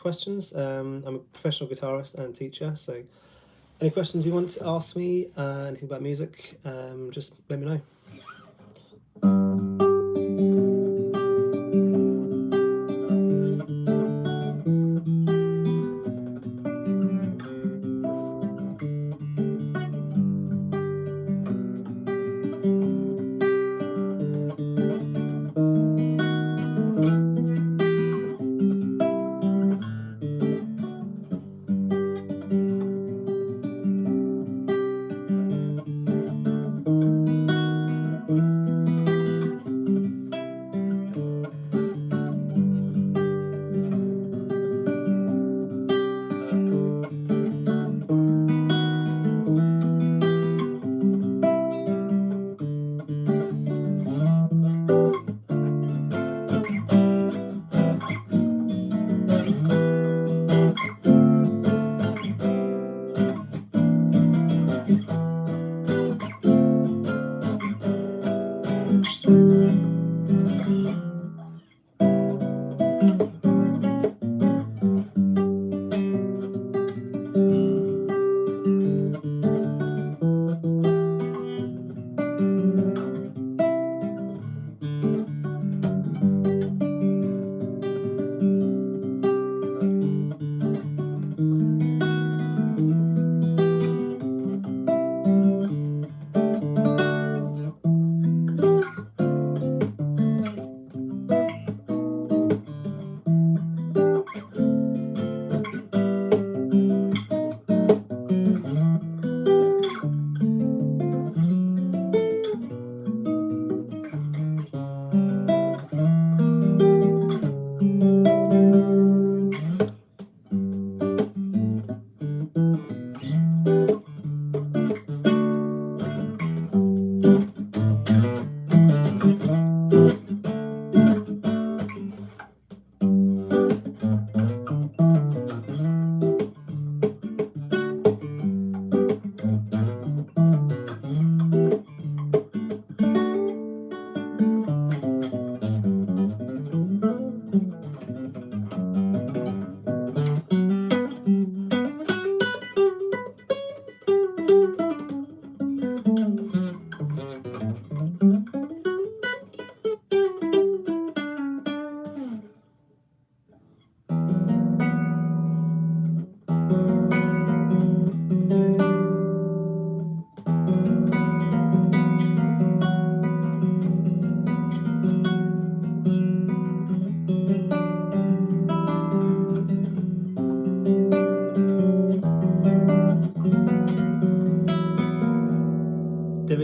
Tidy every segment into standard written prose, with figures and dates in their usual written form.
questions. I'm a professional guitarist and teacher, so any questions you want to ask me, anything about music, just let me know.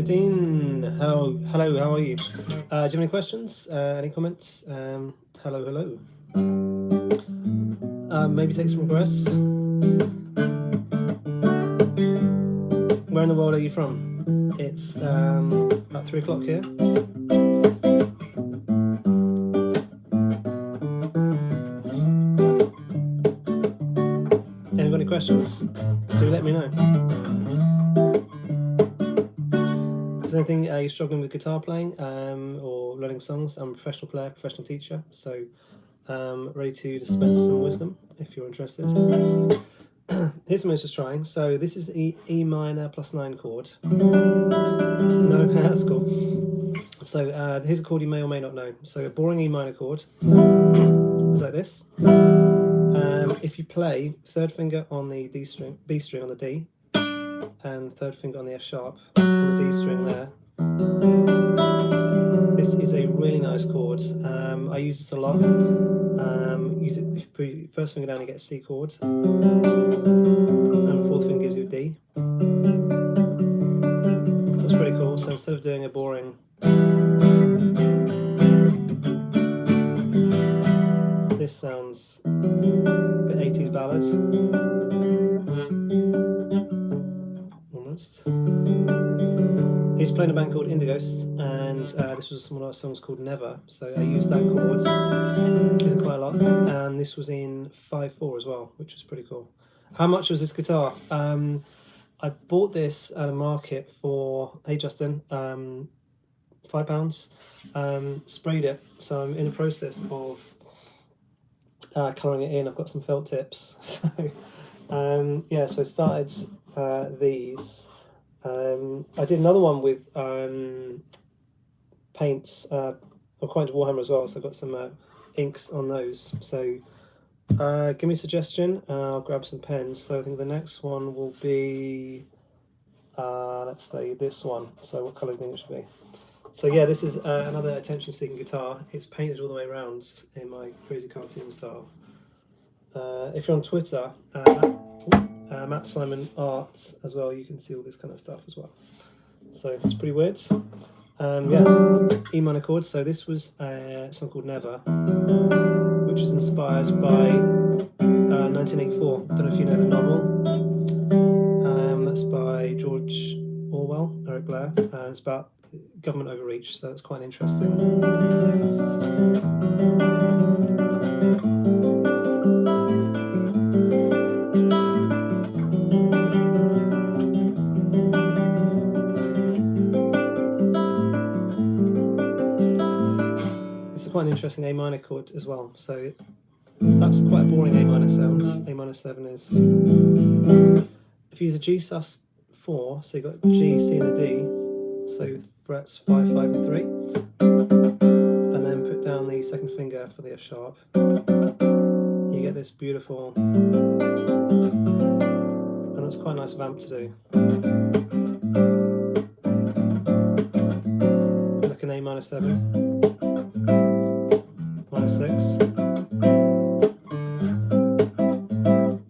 Dean, hello, how are you? Do you have any questions? Any comments? Hello. Maybe take some requests. Where in the world are you from? It's about 3 o'clock here. Any questions? Do let me know. Is there anything you're struggling with guitar playing or learning songs? I'm a professional player, professional teacher, so ready to dispense some wisdom if you're interested. Here's something I was just trying. So this is the E minor +9 chord. No, that's cool. So here's a chord you may or may not know. So a boring E minor chord is like this. If you play third finger on the D string, B string on the D, and third finger on the F sharp on the D string there. This is a really nice chord. I use this a lot. Use it, if you put your first finger down, you get a C chord, and fourth finger gives you a D. So it's pretty cool. So instead of doing a boring this sounds a bit 80s ballad. Almost. He's playing a band called Indighost, and this was one of our songs called Never, so I used that chord. Used it quite a lot, and this was in 5/4 as well, which was pretty cool. How much was this guitar? I bought this at a market for, hey Justin, £5. Sprayed it, so I'm in the process of colouring it in. I've got some felt tips. So yeah, so I started these. I did another one with paints. I'm quite into Warhammer as well, so I've got some inks on those. So give me a suggestion. I'll grab some pens. So I think the next one will be, let's say this one. So what colour do you think it should be? So yeah, this is another attention-seeking guitar. It's painted all the way around in my crazy cartoon style. If you're on Twitter, Matt Simon Art as well, you can see all this kind of stuff as well. So it's pretty weird. Yeah, E minor chords. So this was a song called Never, which is inspired by 1984. Don't know if you know the novel. That's by George Orwell, Eric Blair. It's about government overreach, so it's quite interesting. This is quite an interesting A minor chord as well. So that's quite a boring A minor sound. A minor 7 is, if you use a G sus4, so you've got G, C, and a D, so frets 5, 5, and 3, and then put down the second finger for the F sharp, you get this beautiful, and that's quite a nice vamp to do. Like an A minor 7, minor 6.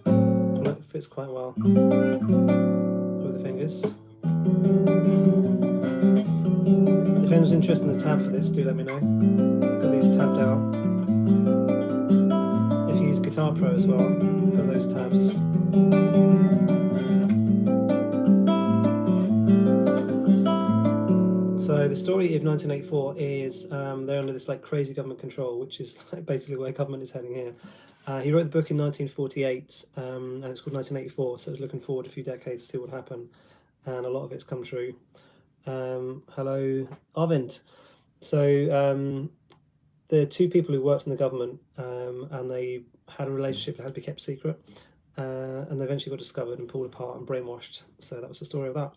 And that fits quite well with the fingers. If anyone's interested in the tab for this, do let me know. I've got these tabbed out. If you use Guitar Pro as well, you've got those tabs. So the story of 1984 is they're under this like crazy government control, which is like basically where government is heading here. He wrote the book in 1948, and it's called 1984, so it's looking forward a few decades to see what happened, and a lot of it's come true. Hello, Arvind. So there are two people who worked in the government, and they had a relationship that had to be kept secret, and they eventually got discovered and pulled apart and brainwashed. So that was the story of that.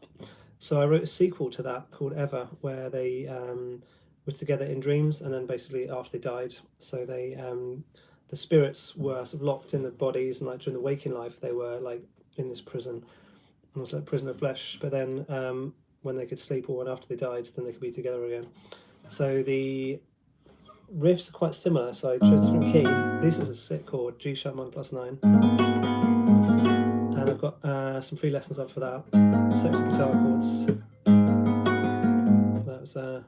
So I wrote a sequel to that called Ever, where they were together in dreams, and then basically after they died, so they the spirits were sort of locked in the bodies, and like during the waking life they were like in this prison, almost like prison of flesh. But then when they could sleep, or when after they died, then they could be together again. So the riffs are quite similar. So I chose a different key. This is a sick chord, G sharp minor +9, and I've got some free lessons up for that. Sexy guitar chords. That was so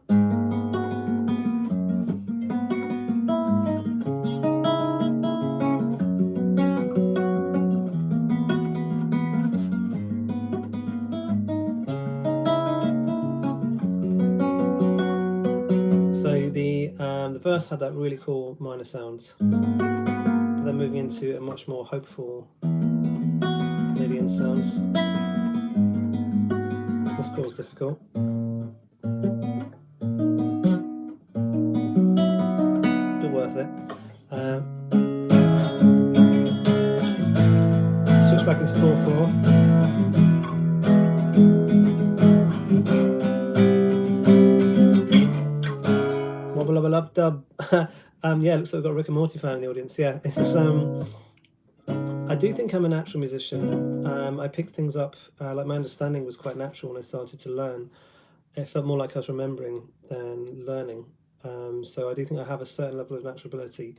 the verse had that really cool minor sound, but then moving into a much more hopeful Canadian sounds. This chord's difficult. But worth it. Switch back into 4/4. Wobble-lub-lub-dub. Yeah, looks like we've got a Rick and Morty fan in the audience. Yeah, it's I do think I'm a natural musician. I picked things up, like my understanding was quite natural when I started to learn. It felt more like I was remembering than learning. So I do think I have a certain level of natural ability,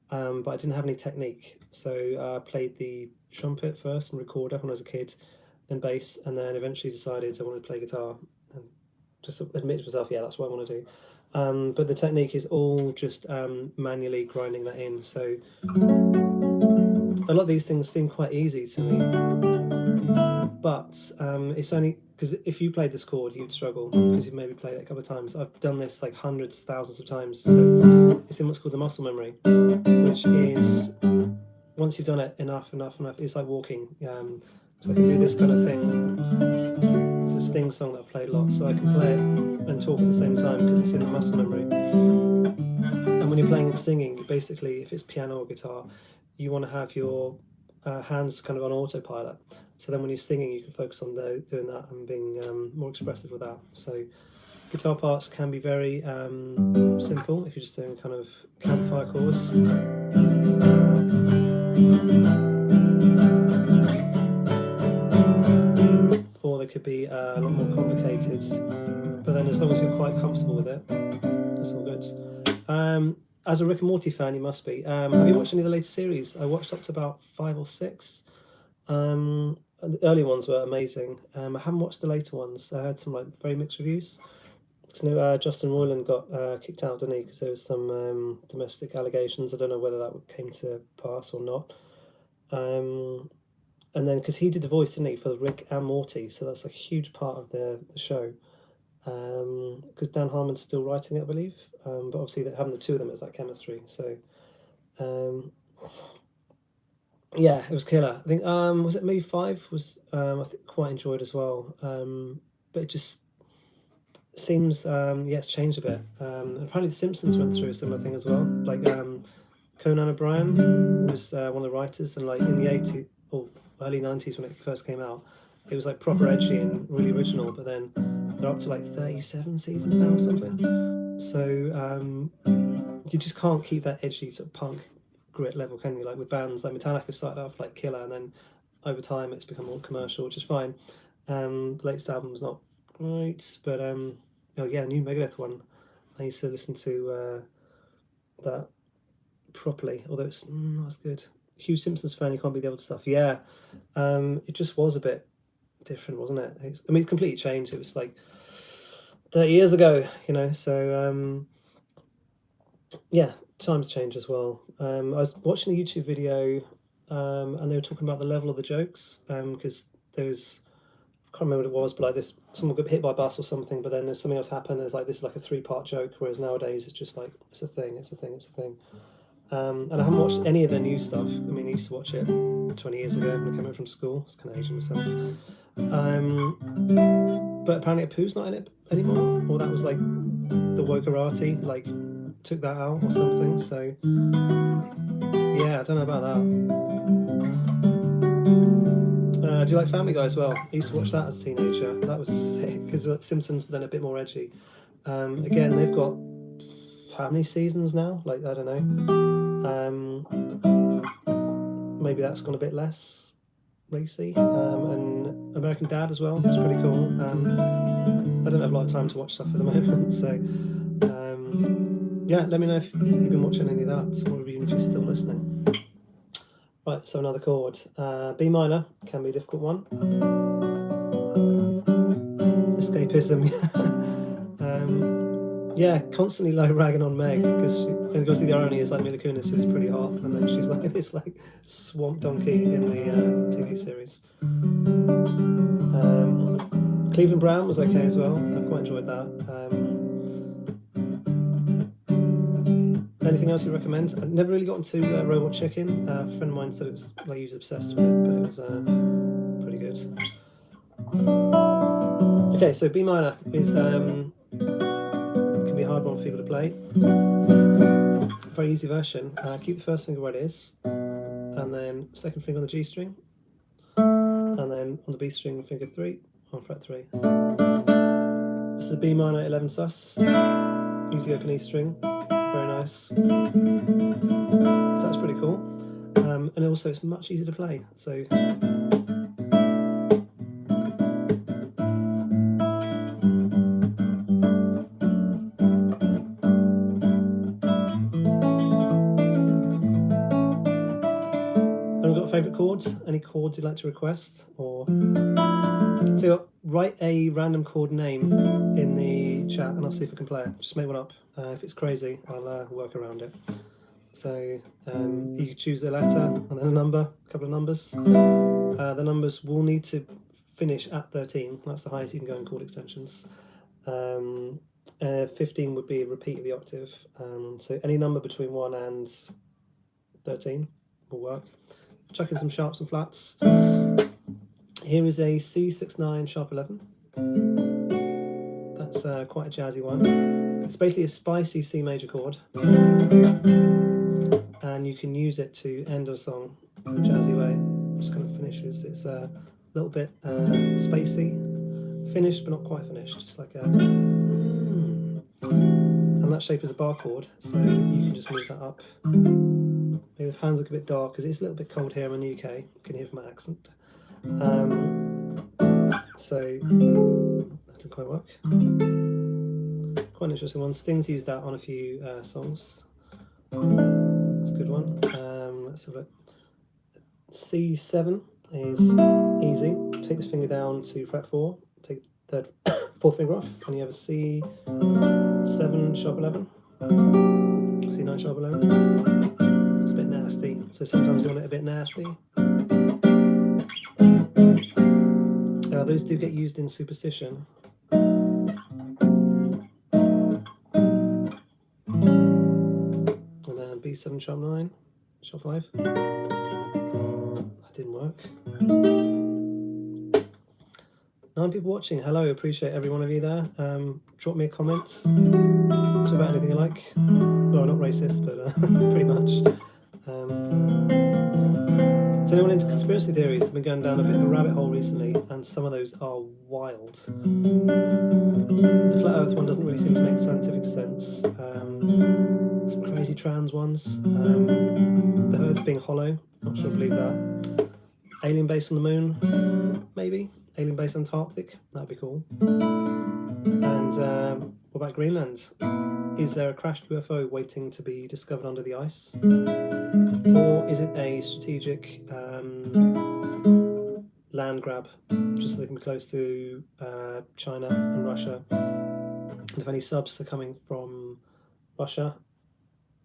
but I didn't have any technique. So I played the trumpet first and recorder when I was a kid, then bass, and then eventually decided I wanted to play guitar and just admit to myself, yeah, that's what I want to do. But the technique is all just manually grinding that in. So a lot of these things seem quite easy to me, but it's only because if you played this chord, you'd struggle because you've maybe played it a couple of times. I've done this like hundreds, thousands of times. So it's in what's called the muscle memory, which is once you've done it enough, it's like walking. So I can do this kind of thing. It's a Sting song that I've played a lot, so I can play it and talk at the same time because it's in the muscle memory. And when you're playing and singing, basically, if it's piano or guitar, you want to have your hands kind of on autopilot. So then when you're singing, you can focus on doing that and being more expressive with that. So guitar parts can be very simple if you're just doing kind of campfire chords. Or they could be a lot more complicated. But then as long as you're quite comfortable with it, that's all good. As a Rick and Morty fan, you must be. Have you watched any of the latest series? I watched up to about 5 or 6. The early ones were amazing. I haven't watched the later ones. I heard some like very mixed reviews. So Justin Roiland got kicked out, didn't he? Because there was some domestic allegations. I don't know whether that came to pass or not. And then because he did the voice, didn't he, for Rick and Morty, so that's a huge part of the show. Because Dan Harmon's still writing it, I believe. But obviously, having the two of them is that chemistry. So, yeah, it was killer. I think was it maybe 5 was I think quite enjoyed as well. But it just seems it's changed a bit. Apparently, The Simpsons went through a similar thing as well. Like Conan O'Brien was one of the writers, and like in the 80s or early 90s when it first came out, it was like proper edgy and really original. But then they're up to like 37 seasons now or something. So you just can't keep that edgy sort of punk grit level, can you? Like with bands like Metallica started off like killer, and then over time it's become more commercial, which is fine. The latest album's not great, but oh yeah, new Megadeth one. I used to listen to that properly, although it's not as good. Hugh Simpson's fan, you can't be the old stuff. Yeah, it just was a bit different, wasn't it? I mean, it's completely changed. It was like 30 years ago, you know. So yeah, times change as well. I was watching a YouTube video, and they were talking about the level of the jokes, because there was, I can't remember what it was, but like this, someone got hit by a bus or something, but then there's something else happened. It's like this is like a 3-part joke, whereas nowadays it's just like it's a thing. And I haven't watched any of their new stuff. I mean, I used to watch it 20 years ago when I came home from school. It's kind of Asian myself. But apparently Apu's not in it anymore, or that was like the Wokerati like took that out or something. So yeah, I don't know about that. Do you like Family Guy as well? I used to watch that as a teenager. That was sick, because Simpsons, but then a bit more edgy. Again, they've got how many seasons now? Like, I don't know. Maybe that's gone a bit less racy. And American Dad as well. It's pretty cool. I don't have a lot of time to watch stuff at the moment, so yeah, let me know if you've been watching any of that, or even if you're still listening. Right, so another chord. B minor can be a difficult one. Escapism. Yeah, constantly like ragging on Meg, because obviously the irony is like Mila Kunis is pretty hot, and then she's like this like swamp donkey in the TV series. Cleveland Brown was okay as well. I quite enjoyed that. Anything else you recommend? I've never really gotten to Robot Chicken. A friend of mine said it was like he was obsessed with it, but it was pretty good. Okay, so B minor is can be a hard one for people to play. Very easy version. Keep the first finger where it is, and then second finger on the G string, and then on the B string, finger 3 on fret 3. This is a B minor 11 sus. Use the open E string. Very nice. So that's pretty cool. And also it's much easier to play. So I've got favourite chords. Any chords you'd like to request? Or so write a random chord name in the chat and I'll see if I can play it. Just make one up. If it's crazy, I'll work around it. So you can choose a letter and then a number, a couple of numbers. The numbers will need to finish at 13. That's the highest you can go in chord extensions. 15 would be a repeat of the octave. So any number between 1 and 13 will work. Chuck in some sharps and flats. Here is a C69 sharp 11. That's It's quite a jazzy one. It's basically a spicy C major chord, and you can use it to end a song in a jazzy way. Just kind of finishes. It's a little bit spacey, finished but not quite finished, just like a. And that shape is a bar chord, so you can just move that up. Maybe the hands look a bit dark because it's a little bit cold here in the UK. You can hear from my accent. So that didn't quite work. Quite an interesting one. Sting's used that on a few songs. That's a good one. Let's have a look. C7 is easy. Take this finger down to fret 4. Take third, fourth finger off, and you have a C7 sharp 11, C9 sharp 11. It's a bit nasty, so sometimes you want it a bit nasty. Those do get used in superstition. And then B7 sharp 9, sharp 5. That didn't work. 9 people watching. Hello, appreciate every one of you there. Drop me a comment. Talk about anything you like. Well, not racist, but pretty much. Is anyone into conspiracy theories? I've been going down a bit of a rabbit hole recently, and some of those are wild. The flat Earth one doesn't really seem to make scientific sense. Some crazy trans ones. The Earth being hollow. Not sure I believe that. Alien base on the moon, maybe. Alien base Antarctic, that'd be cool. And what about Greenland? Is there a crashed UFO waiting to be discovered under the ice? Or is it a strategic land grab, just so they can be close to China and Russia? And if any subs are coming from Russia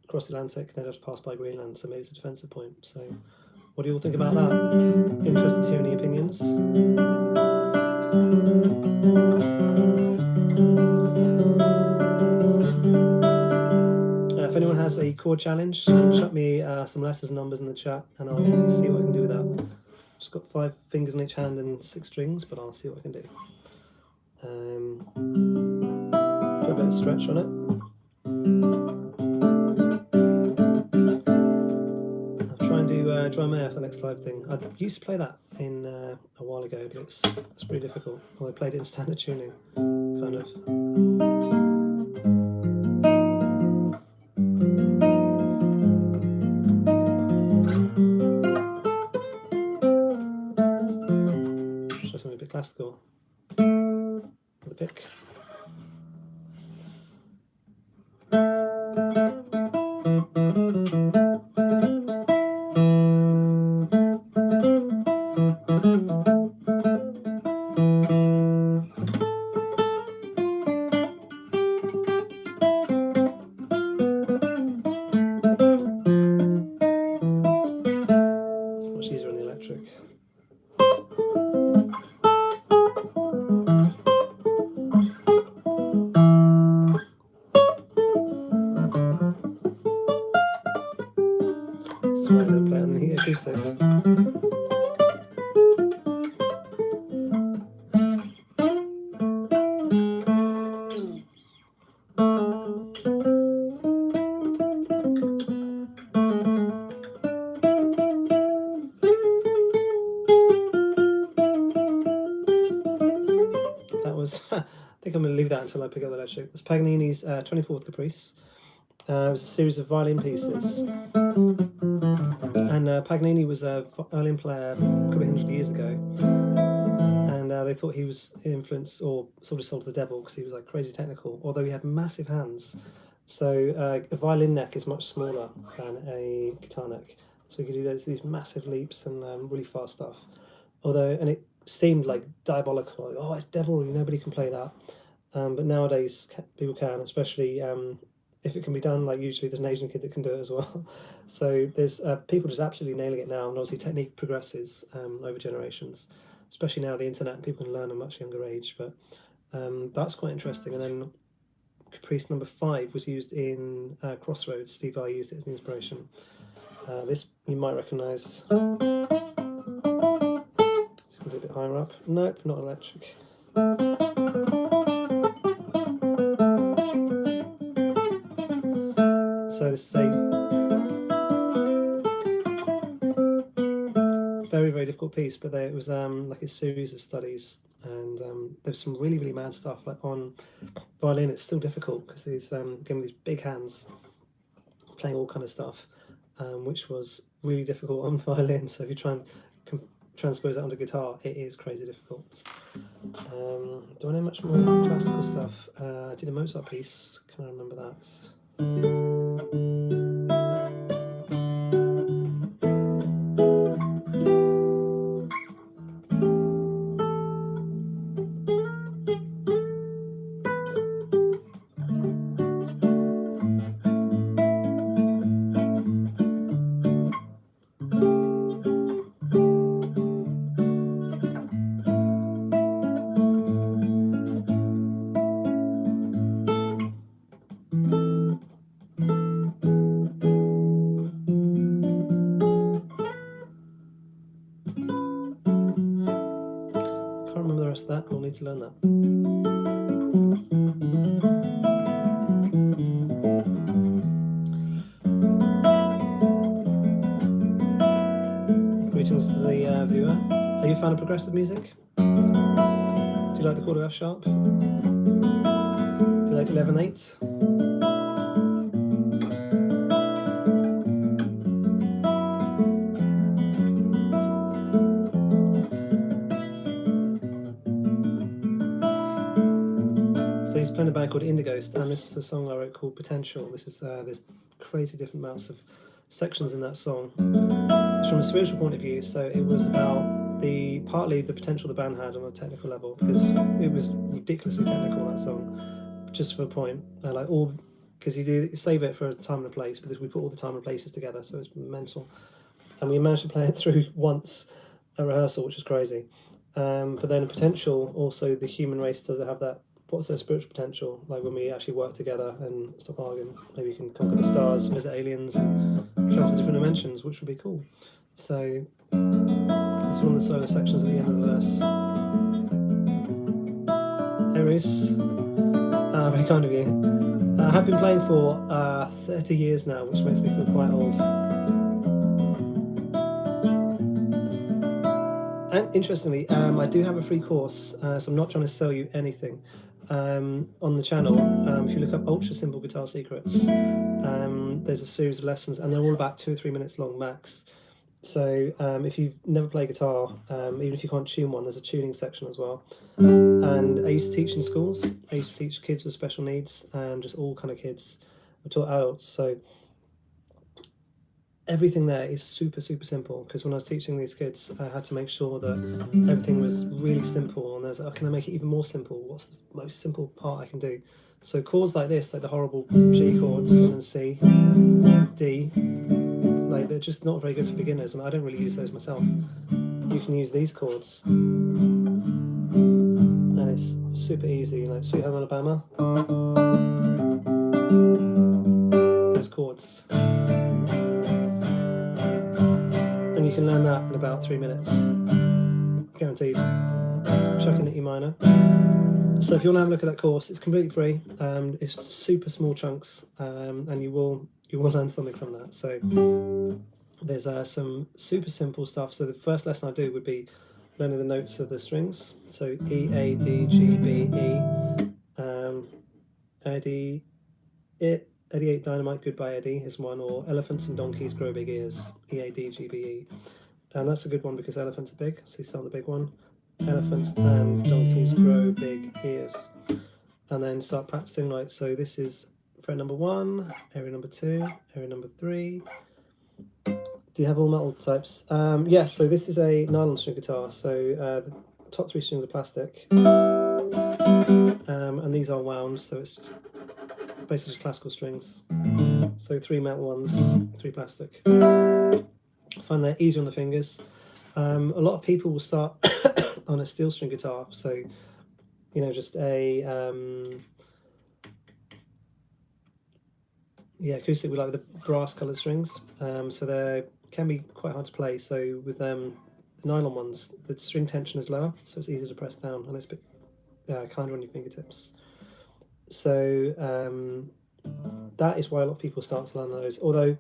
across the Atlantic, they'll just pass by Greenland, so maybe it's a defensive point. So what do you all think about that? Interested to hear any opinions? If anyone has a chord challenge, chuck me some letters and numbers in the chat, and I'll see what I can do with that. Just got 5 fingers in each hand and 6 strings, but I'll see what I can do. Put a bit of stretch on it. Drum Air for the next live thing. I used to play that in a while ago, but it's pretty difficult. Well, I played it in standard tuning, kind of. Try something a bit classical with a pick. I think I'm going to leave that until I pick up the electric. It's Paganini's 24th Caprice. It was a series of violin pieces. And Paganini was a violin player a couple of hundred years ago. And they thought he was influenced or sort of sold to the devil because he was like crazy technical, although he had massive hands. So a violin neck is much smaller than a guitar neck. So you could do these massive leaps and really fast stuff. And it seemed like diabolical, like, oh, it's devilry, nobody can play that. But nowadays people can, especially if it can be done. Like usually there's an Asian kid that can do it as well. So there's people just absolutely nailing it now, and obviously technique progresses over generations, especially now the internet, people can learn at a much younger age. But that's quite interesting. And then Caprice number 5 was used in Crossroads. Steve Vai used it as an inspiration. This you might recognise. A bit higher up. Nope, not electric. very, very difficult piece, but it was like a series of studies, and there's some really, really mad stuff. Like on violin, it's still difficult because he's given these big hands, playing all kind of stuff, which was really difficult on violin. So if you try and transpose that onto guitar, it is crazy difficult. Do I know much more classical stuff? I did a Mozart piece. Can I remember that? Can't remember the rest of that. I'll need to learn that. Greetings to the viewer. Are you a fan of progressive music? Do you like the chord of F sharp? Do you like 11/8? So he's playing a band called Indighost, and this is a song I wrote called Potential. This is there's crazy different amounts of sections in that song. It's from a spiritual point of view, so it was about partly the potential the band had on a technical level, because it was ridiculously technical, that song, just for a point. Like all, because you save it for a time and a place, because we put all the time and places together, so it's mental. And we managed to play it through once at rehearsal, which is crazy. But then a potential, also the human race, does it have that? What's their spiritual potential? Like when we actually work together and stop arguing, maybe you can conquer the stars, visit aliens, and travel to different dimensions, which would be cool. So this is one of the solo sections at the end of the verse. Aries, very kind of you. I have been playing for 30 years now, which makes me feel quite old. And interestingly, I do have a free course, so I'm not trying to sell you anything. On the channel, if you look up Ultra Simple Guitar Secrets, there's a series of lessons, and they're all about 2 or 3 minutes long max. So if you've never played guitar, even if you can't tune one, there's a tuning section as well. And I used to teach in schools. I used to teach kids with special needs, and just all kind of kids. I taught adults, so everything there is super, super simple, because when I was teaching these kids, I had to make sure that everything was really simple, and there's, can I make it even more simple? What's the most simple part I can do? So chords like this, like the horrible G chords, and then C, D, like they're just not very good for beginners, and I don't really use those myself. You can use these chords, and it's super easy, like Sweet Home Alabama, those chords. And you can learn that in about 3 minutes, guaranteed. Chuck in at E minor. So if you want to have a look at that course, it's completely free. It's super small chunks, and you will learn something from that. So there's some super simple stuff. So the first lesson I do would be learning the notes of the strings. So E, A, D, G, B, E. Eddie, 88 Dynamite, Goodbye Eddie is one, or Elephants and Donkeys Grow Big Ears, E, A, D, G, B, E. And that's a good one because elephants are big, so you start the big one. Elephants and donkeys grow big ears. And then start practicing, like, so this is fret number 1, area number 2, area number 3. Do you have all metal types? Yes, so this is a nylon string guitar, so the top 3 strings are plastic. And these are wound, so it's just basically just classical strings. So 3 metal ones, 3 plastic. I find they're easier on the fingers. A lot of people will start on a steel string guitar, so you know, just a acoustic with like the brass coloured strings. So they can be quite hard to play. So with the nylon ones, the string tension is lower, so it's easier to press down, and it's a bit kinder on your fingertips. So that is why a lot of people start to learn those. Although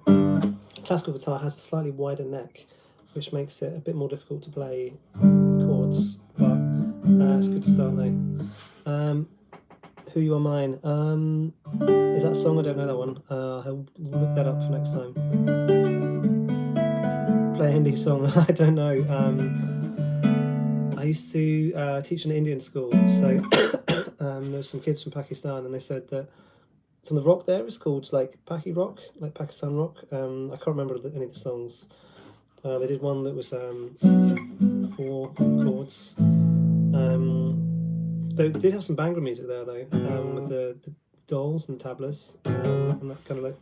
classical guitar has a slightly wider neck, which makes it a bit more difficult to play chords, but it's good to start though. Who You Are Mine. Is that a song? I don't know that one. I'll look that up for next time. Play a Hindi song. I don't know. I used to teach in an Indian school, so there was some kids from Pakistan, and they said that some of the rock there is called like Paki rock, like Pakistan rock. I can't remember any of the songs. They did one that was 4 chords. They did have some Bhangra music there though, with the dolls and tablas, and that kind of like.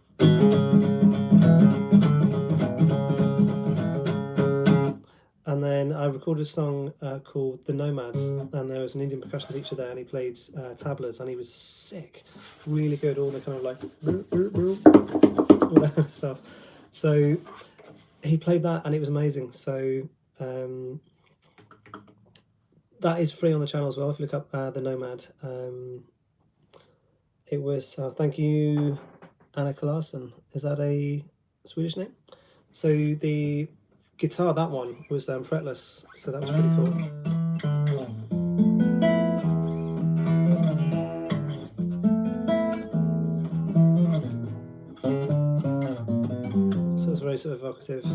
And then I recorded a song called The Nomads, and there was an Indian percussion teacher there, and he played tablas, and he was sick, really good, all the kind of like all that kind of stuff. So he played that, and it was amazing. So that is free on the channel as well if you look up The Nomad. It was thank you, Anna Larsen. Is that a Swedish name? So the guitar, that one was fretless, so that was pretty cool. So it's very sort of evocative.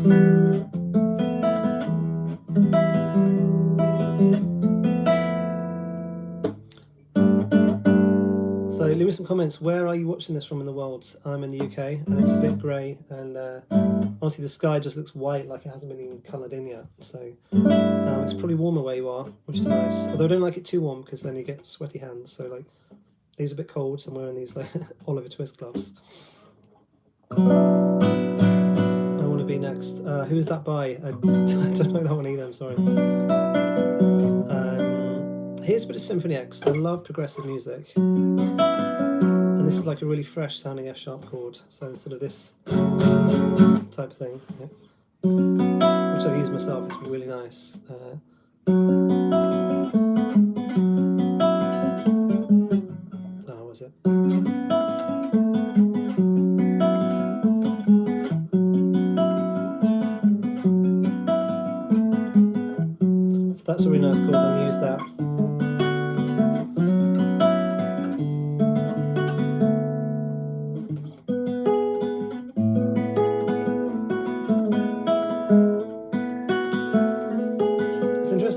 So leave me some comments. Where are you watching this from in the world? I'm in the UK, and it's a bit grey, and honestly the sky just looks white, like it hasn't been even coloured in yet. So it's probably warmer where you are, which is nice. Although I don't like it too warm, because then you get sweaty hands. So like these are a bit cold, so I'm wearing these like Oliver Twist gloves. I Want to Be Next. Who is that by? I don't know that one either, I'm sorry. Here's a bit of Symphony X. I love progressive music. And this is like a really fresh sounding F sharp chord. So instead of this type of thing, yeah, which I've used myself, it's really nice. What was it? So that's a really nice chord, and use that.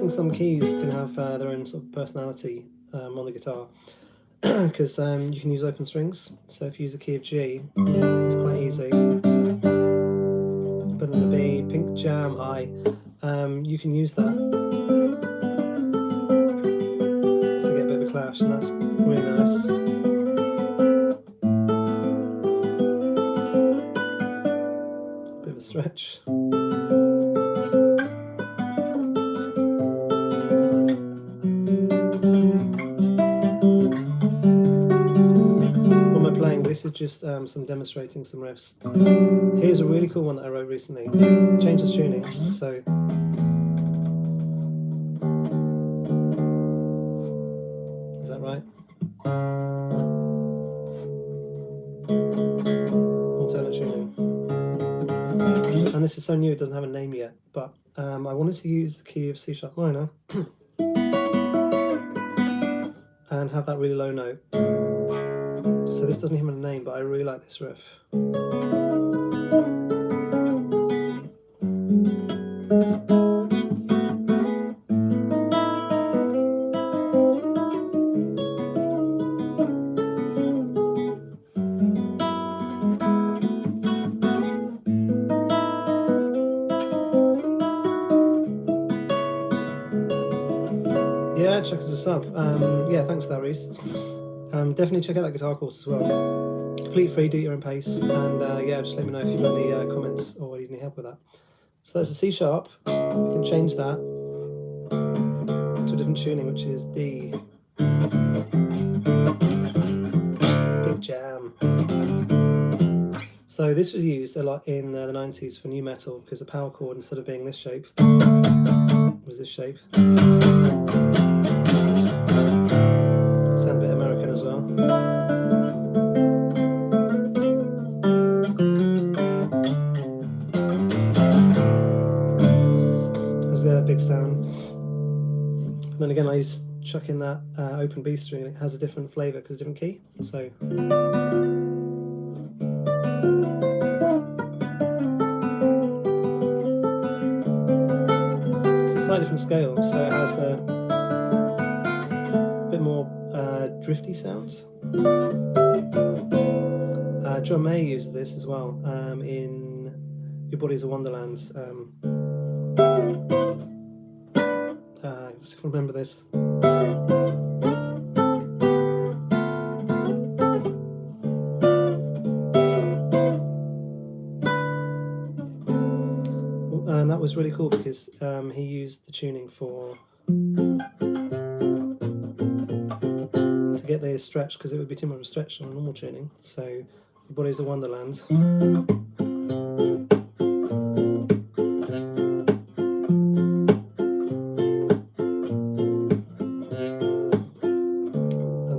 Some keys can have their own sort of personality on the guitar, because you can use open strings. So if you use the key of G, it's quite easy. But then the B, pink jam, I, you can use that. So you get a bit of a clash, and that's really nice. A bit of a stretch. This is just some demonstrating some riffs. Here's a really cool one that I wrote recently. Changes tuning, so is that right? Alternate tuning. And this is so new it doesn't have a name yet, but I wanted to use the key of C sharp minor and have that really low note. So this doesn't even have a name, but I really like this riff. Yeah, check us a sub. Yeah, thanks, Reese. Definitely check out that guitar course as well. Complete free, do at your own pace, and yeah, just let me know if you've got any comments or need any help with that. So that's a C sharp. We can change that to a different tuning, which is D. Big jam. So this was used a lot in the 90s for new metal, because the power chord, instead of being this shape, was this shape. Sound a bit American as well. big sound. And then again, I used to chuck in that open B string, and it has a different flavour because it's a different key. So it's a slightly different scale, so it has a bit more drifty sounds. John Mayer uses this as well in Your Body's a Wonderland. If I remember this. And that was really cool because he used the tuning to get the stretch, because it would be too much of a stretch on a normal tuning. So Your Body's a Wonderland. And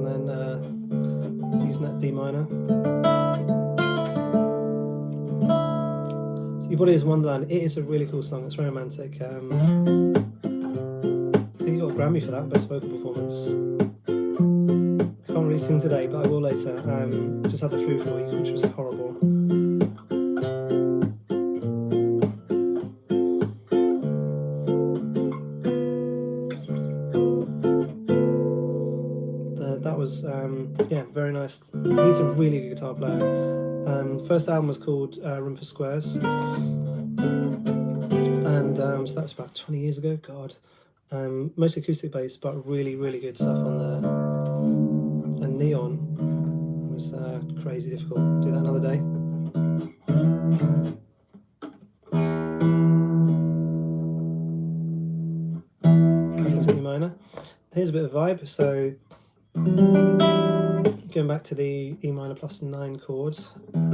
then using that D minor. So Your Body is a Wonderland. It is a really cool song. It's very romantic. I think you got a Grammy for that, best vocal performance. I can't really sing today, but I will later. Just had the flu for a week, which was horrible. That was yeah, very nice. He's a really good guitar player. First album was called Room for Squares, and so that was about 20 years ago. God, mostly acoustic bass, but really, really good stuff on there. And Neon was crazy difficult. Do that another day. Back to E minor. Here's a bit of vibe. So going back to the E minor plus 9 chords. Very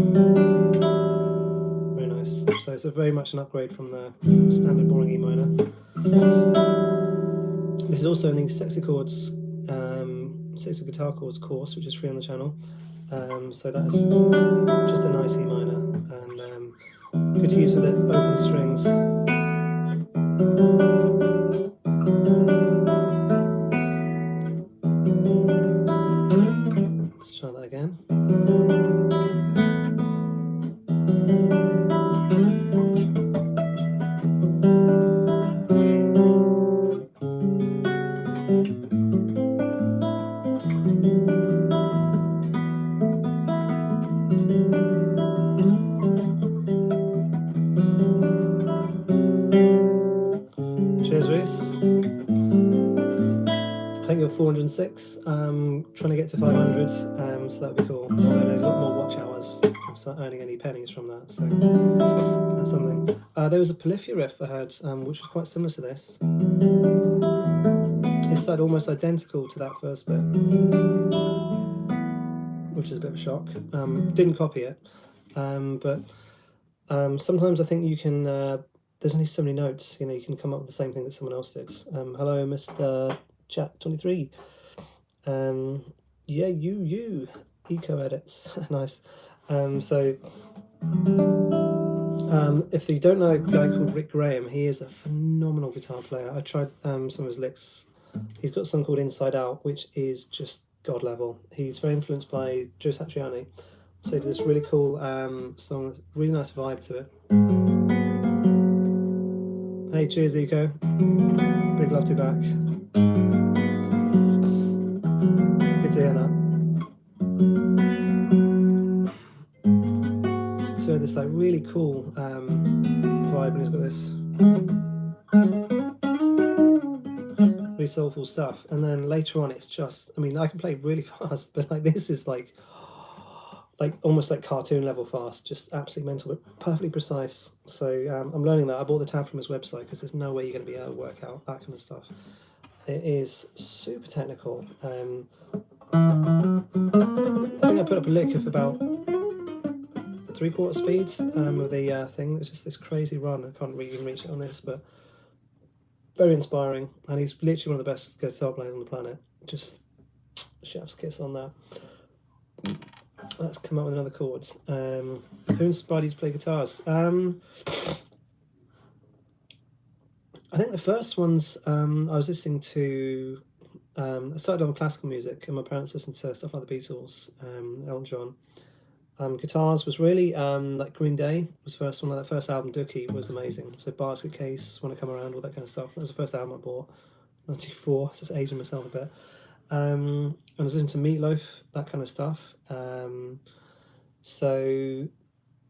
nice. So it's very much an upgrade from the standard boring E minor. This is also in the Sexy Chords, Sexy Guitar Chords course, which is free on the channel. So that's just a nice E minor, and good to use for the open strings. Let's try that again. Cheers, Reese. I think you're 406. Trying to get to 500, so that'd be cool. I'll earn a lot more watch hours if I start earning any pennies from that. So that's something. There was a Polyphia riff I heard, which was quite similar to this. It started almost identical to that first bit, which is a bit of a shock. Didn't copy it, but sometimes I think you can. There's only so many notes, you know. You can come up with the same thing that someone else did. Hello, Mr. Chat23. Yeah, you eco edits, nice. So if you don't know a guy called Rick Graham, he is a phenomenal guitar player. I tried some of his licks. He's got a song called Inside Out, which is just god level. He's very influenced by Joe Satriani, so he did this really cool song with really nice vibe to it. Hey, cheers, Eco. Big love to you back. Good to hear that. So this like really cool vibe, and he's got this really soulful stuff. And then later on, it's just, I mean, I can play really fast, but like this is like almost like cartoon level fast, just absolutely mental, but perfectly precise. So I'm learning that. I bought the tab from his website because there's no way you're going to be able to work out that kind of stuff. It is super technical. I think I put up a lick of about 3/4 speeds of the thing. It's just this crazy run. I can't really even reach it on this, but very inspiring. And he's literally one of the best guitar players on the planet. Just chef's kiss on that. Let's come up with another chords. Who inspired you to play guitars? I think think the first ones I was listening to. I started on classical music, and my parents listened to stuff like the Beatles, Elton John. Guitars was really like Green Day was the first one. Like that first album, Dookie, was amazing. So Basket Case, When I Come Around, all that kind of stuff. That was the first album I bought. 94, so just aging myself a bit. And I was into Meatloaf, that kind of stuff. So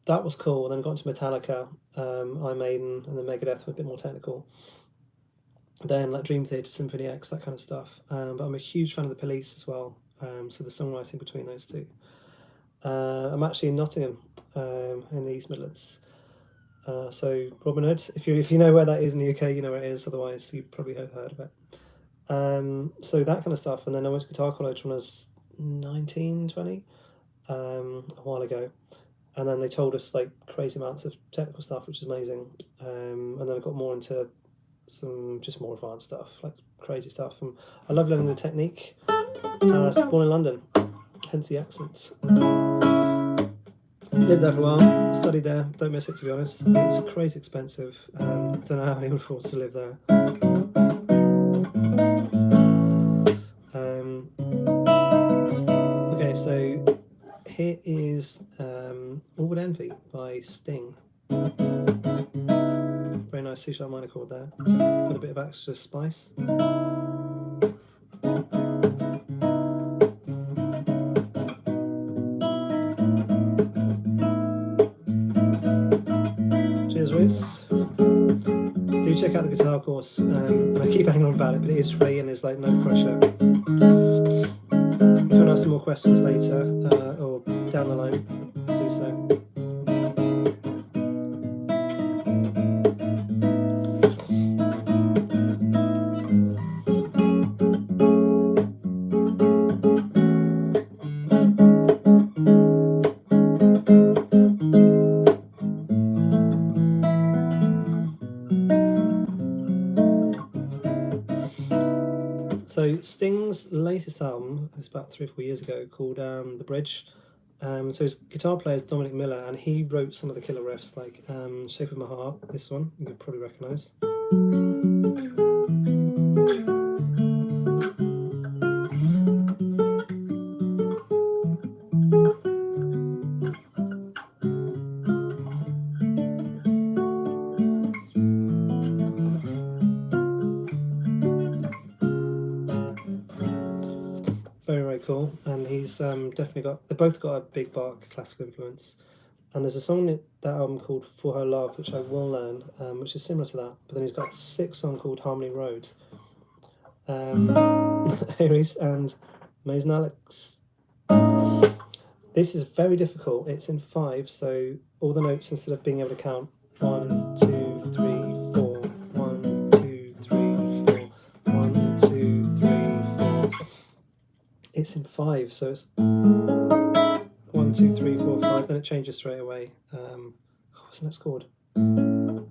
that was cool. And then got into Metallica, Iron Maiden, and then Megadeth were a bit more technical. Then like Dream Theater, Symphony X, that kind of stuff. But I'm a huge fan of the Police as well. So the songwriting between those two. I'm actually in Nottingham, in the East Midlands. So Robin Hood, if you know where that is in the UK, you know where it is. Otherwise, you probably have heard of it. So that kind of stuff. And then I went to guitar college when I was 19, 20, a while ago. And then they told us like crazy amounts of technical stuff, which is amazing. And then I got more into some just more advanced stuff, like crazy stuff. And I love learning the technique. I was born in London, hence the accents. Lived there for a while, studied there, don't miss it to be honest. It's crazy expensive. I don't know how anyone affords to live there. Okay, so here is All Would Envy by Sting. Very nice C-sharp minor chord there, with a bit of extra spice. Cheers, Riz. Do check out the guitar course. I keep hanging on about it, but it is free and there's like no pressure. If you want to ask some more questions later or down the line, do so. So Sting's latest album was about 3 or 4 years ago, called The Bridge. So his guitar player is Dominic Miller, and he wrote some of the killer riffs, like Shape of My Heart, this one, you could probably recognise. Very cool, and he's definitely they both got a big Bach classical influence. And there's a song in that album called For Her Love, which I will learn, which is similar to that. But then he's got a 6th song called Harmony Road. Aries and Mason Alex. This is very difficult. It's in 5, so all the notes, instead of being able to count 1, 2, 3, 4, 1, 2, 3, 4, 1, 2, 3, 4. It's in 5, so it's 1, 2, 3, 4, 5. Then it changes straight away. What's the next chord? And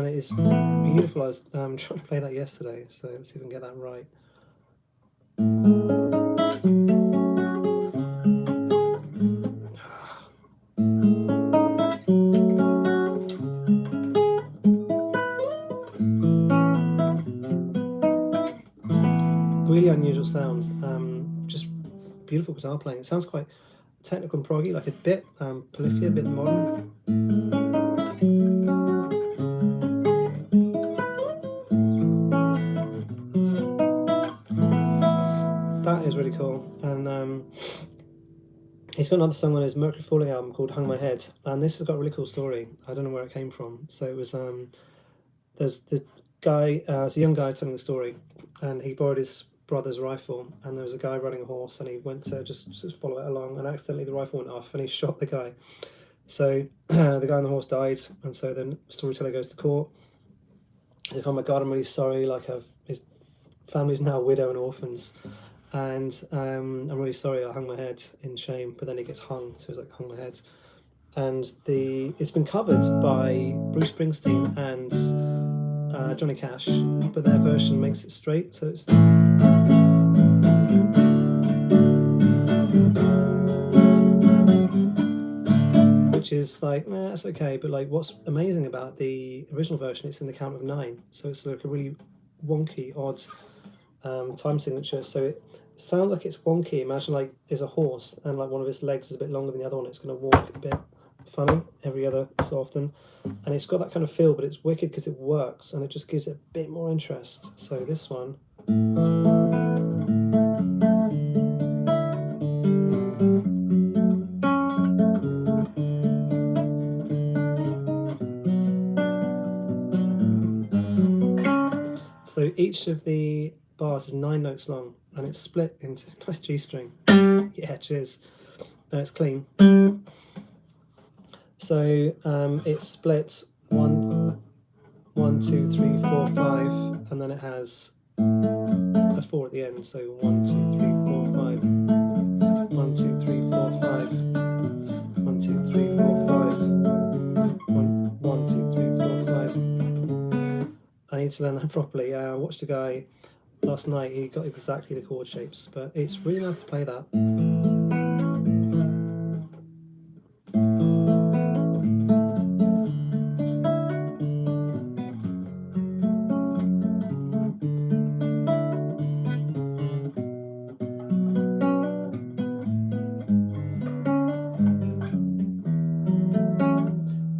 it is beautiful. I was trying to play that yesterday, so let's see if I can get that right. Really unusual sounds, just beautiful guitar playing. It sounds quite technical and proggy, like a bit polyphia, a bit modern. That is really cool. And he's got another song on his Mercury Falling album called Hung My Head, and this has got a really cool story. I don't know where it came from. So it was there's this guy, it's a young guy telling the story, and he borrowed his brother's rifle, and there was a guy riding a horse, and he went to just follow it along, and accidentally the rifle went off and he shot the guy. So the guy on the horse died, and so then the storyteller goes to court. He's like, oh my god, I'm really sorry, like his family's now a widow and orphans, and I'm really sorry, I hung my head in shame. But then he gets hung, so he's like, hung my head. And it's been covered by Bruce Springsteen and Johnny Cash, but their version makes it straight, so it's which is like, it's okay, but like what's amazing about the original version, it's in the count of 9, so it's like a really wonky, odd time signature. So it sounds like it's wonky. Imagine like there's a horse and like one of its legs is a bit longer than the other one, it's going to walk a bit funny every other so often, and it's got that kind of feel, but it's wicked because it works and it just gives it a bit more interest. So this one, so each of the bars is 9 notes long and it's split into nice G string. Yeah, cheers. It's clean. So it's split 1, 1, 2, 3, 4, 5, and then it has a 4 at the end. So 1, 2, 3, 4, 5. 1, 2, 3, 4, 5. 1, 2, 3, 4, 5. 1, 2, 3, 4, 5. I need to learn that properly. I watched a guy last night, he got exactly the chord shapes, but it's really nice to play that.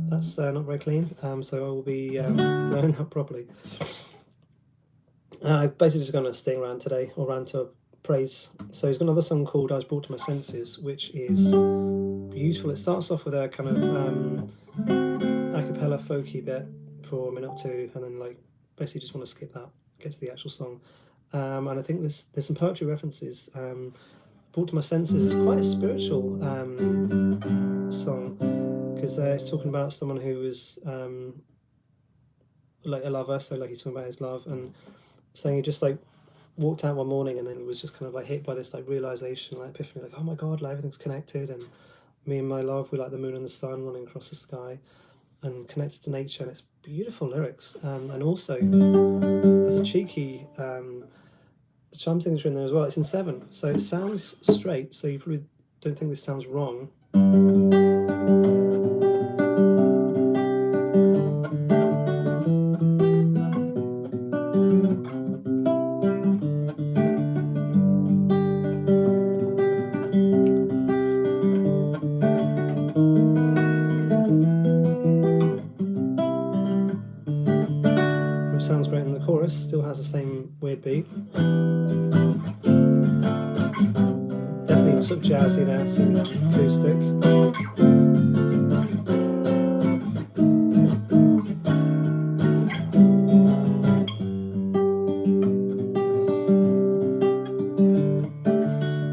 That's not very clean, so I will be learning that properly. I've basically just gone a sting rant today, or rant to praise. So he's got another song called I Was Brought to My Senses, which is beautiful. It starts off with a kind of a cappella folky bit for a minute or two, and then like basically just want to skip that, get to the actual song. And I think there's some poetry references. Brought to My Senses is quite a spiritual song, because it's talking about someone who was like a lover, so like he's talking about his love, and saying he just like walked out one morning and then he was just kind of like hit by this like realization, like epiphany, like, oh my god, like everything's connected, and me and my love, we're like the moon and the sun running across the sky and connected to nature. And it's beautiful lyrics, and also there's a cheeky chime signature in there as well. It's in 7, so it sounds straight, so you probably don't think this sounds wrong. Sounds great in the chorus, still has the same weird beat. Definitely sort of jazzy there, some acoustic.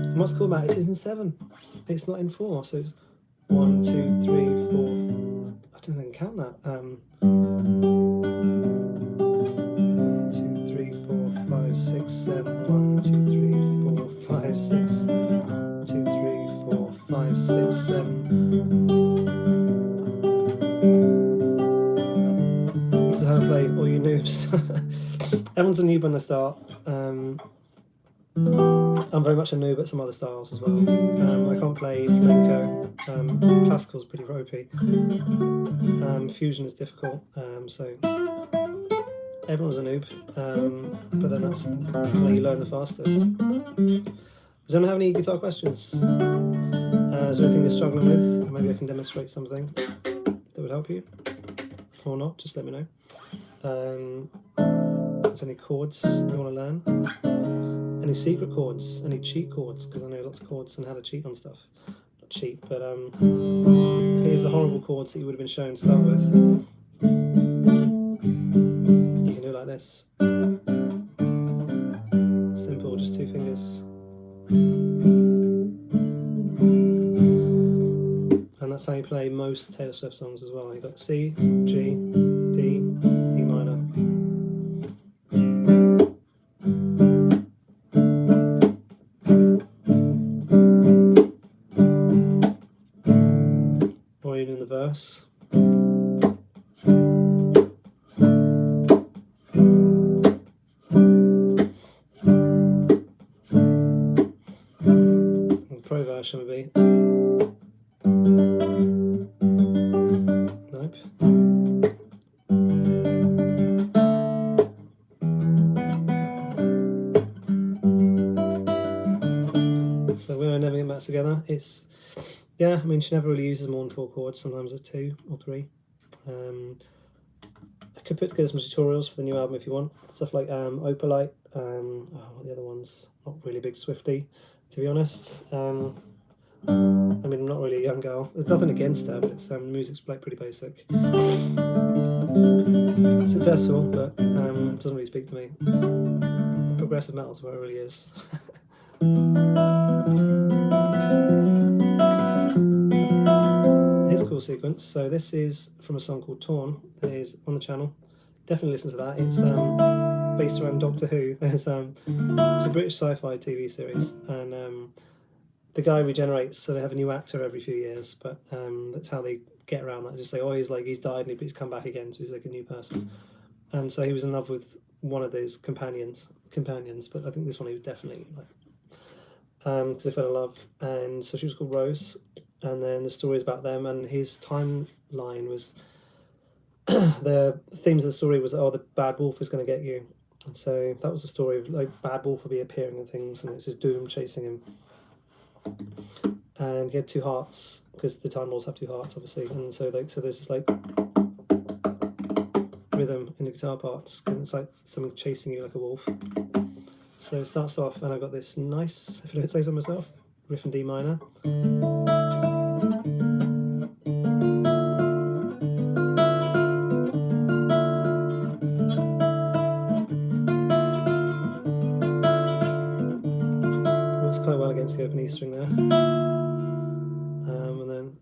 And what's cool about it is it's in 7, it's not in 4, so it's 1, 2, 3, 4. I don't think I can count that. 6, 7, 1, 2, 3, 4, 5, 6, 2, 3, 4, 5, 6, 7. This is how I play, all you noobs. Everyone's a noob when they start. I'm very much a noob at some other styles as well. I can't play flamenco. Classical's pretty ropey. Fusion is difficult. So everyone's a noob, but then that's where you learn the fastest. Does anyone have any guitar questions? Is there anything you're struggling with? Or maybe I can demonstrate something that would help you. Or not, just let me know. Is there any chords you want to learn? Any secret chords? Any cheat chords? Because I know lots of chords and how to cheat on stuff. Not cheat, but here's the horrible chords that you would have been shown to start with. Like this. Simple, just 2 fingers. And that's how you play most Taylor Swift songs as well. You've got C, G, D, E minor. Or even in the verse. piano version maybe. Nope. So we were never getting back together. It's, yeah, I mean, she never really uses more than 4 chords, sometimes it's 2 or 3. I could put together some tutorials for the new album if you want. Stuff like Opalite, what are the other ones? Not really big Swiftie, to be honest. I mean, I'm not really a young girl. There's nothing against her, but it's music's like pretty basic. Successful, but doesn't really speak to me. Progressive metal's where it really is. Here's a cool sequence. So this is from a song called Torn that is on the channel. Definitely listen to that. It's based around Doctor Who. There's it's a British sci-fi TV series, and the guy regenerates, so they have a new actor every few years, but that's how they get around that. Just say, oh, he's died and he's come back again, so he's like a new person. And so he was in love with one of those companions, but I think this one he was definitely like, because they fell in love, and so she was called Rose, and then the story is about them, and his timeline was, the themes of the story was, oh, the bad wolf is going to get you, and so that was the story of like bad wolf will be appearing and things, and it's his doom chasing him, and he had 2 hearts, because the Time Lords have 2 hearts, obviously, and so there's this like rhythm in the guitar parts, and it's like something chasing you like a wolf. So it starts off, and I've got this nice, if I don't say so myself, riff in D minor. Works quite well against the open E string there. And then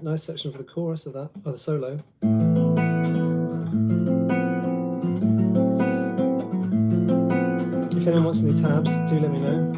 nice section for the chorus of that, or the solo. If anyone wants any tabs, do let me know.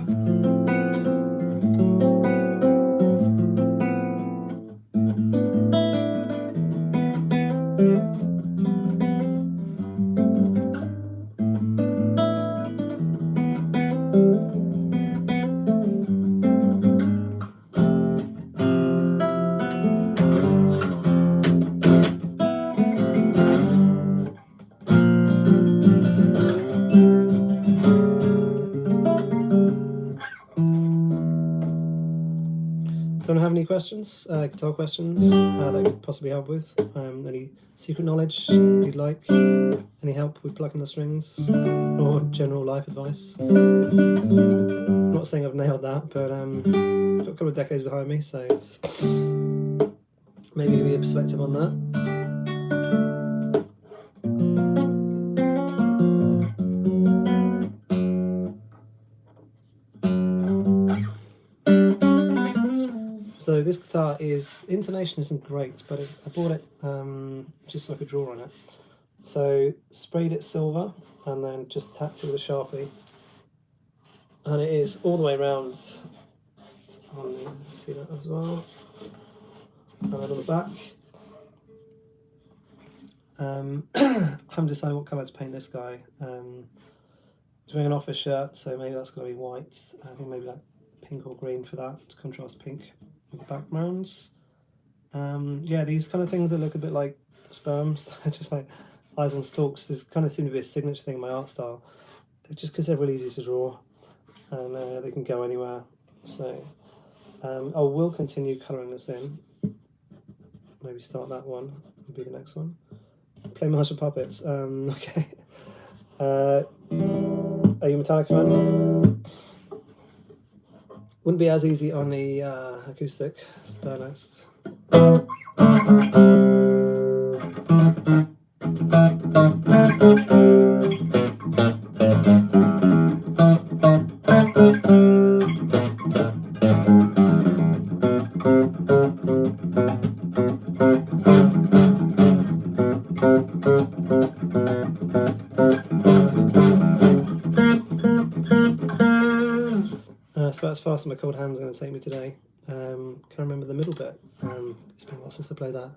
Anyone have any questions, guitar questions that I could possibly help with? Any secret knowledge you'd like? Any help with plucking the strings? Or general life advice? I'm not saying I've nailed that, but I've got a couple of decades behind me, so maybe give me a perspective on that. So this guitar is, the intonation isn't great, but I bought it just so I could draw on it. So sprayed it silver and then just tapped it with a Sharpie. And it is all the way around, see that as well, and then on the back. I haven't decided what colour to paint this guy. He's wearing an office shirt, so maybe that's going to be white. I think maybe like pink or green for that, to contrast pink with the backgrounds. Yeah, these kind of things that look a bit like sperms, just like eyes on stalks, this kind of seem to be a signature thing in my art style. It's just because they're really easy to draw, and they can go anywhere. So I will continue colouring this in. Maybe start that one, will be the next one. Play Marshall Puppets. Okay. Are you a Metallica fan? Wouldn't be as easy on the acoustic, to be honest. It's about as fast as my cold hands are going to take me today. Can I remember the middle bit? It's been a while since I played that.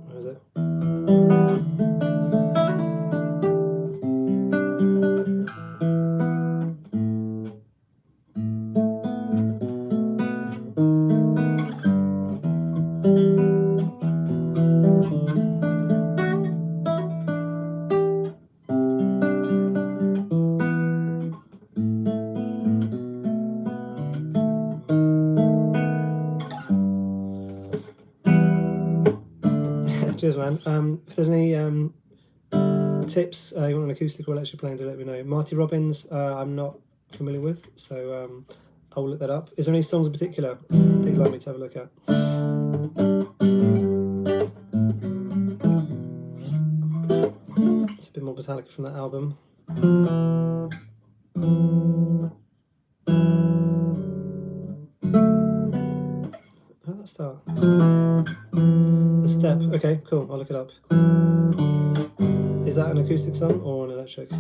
Where is it? Cheers, man. If there's any tips you want an acoustic or electric playing, do let me know. Marty Robbins, I'm not familiar with, so I'll look that up. Is there any songs in particular that you'd like me to have a look at? It's a bit more Metallica from that album. How did that start? The Step. Okay, cool. I'll look it up. Is that an acoustic song or an electric?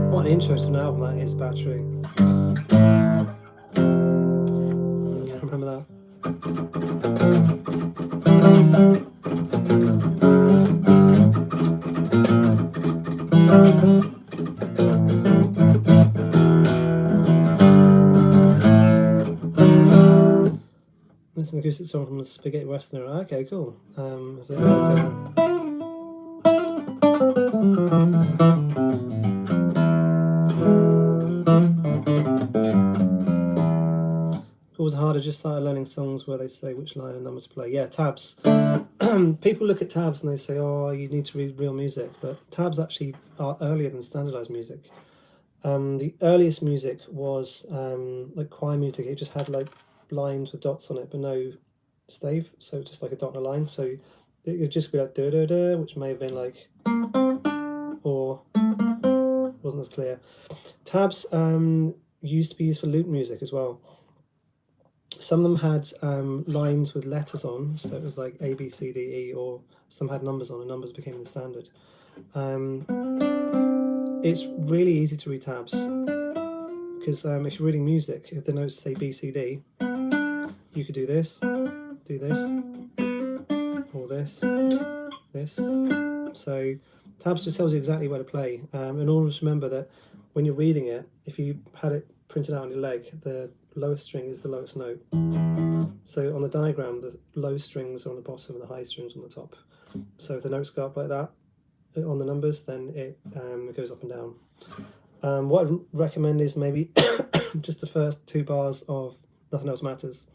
What an intro to an album that is, Battery. Can't remember that. That's an acoustic song from the Spaghetti Westerner. Okay, cool. Is it like always harder, just started learning songs where they say which line and number to play. Yeah, tabs. People look at tabs and they say, oh, you need to read real music, but tabs actually are earlier than standardized music. The earliest music was like choir music. It just had like lines with dots on it, but no stave, so just like a dot and a line. So it would just be like da da da, which may have been like, or wasn't as clear. Tabs used to be used for lute music as well. Some of them had lines with letters on, so it was like A, B, C, D, E, or some had numbers on, and numbers became the standard. It's really easy to read tabs, because if you're reading music, if the notes say B, C, D, you could do this, or this. So tabs just tells you exactly where to play, and always remember that when you're reading it, if you had it printed out on your leg, the lowest string is the lowest note. So on the diagram, the low strings are on the bottom and the high strings on the top. So if the notes go up like that on the numbers, then it goes up and down. What I'd recommend is maybe just the first 2 bars of Nothing Else Matters.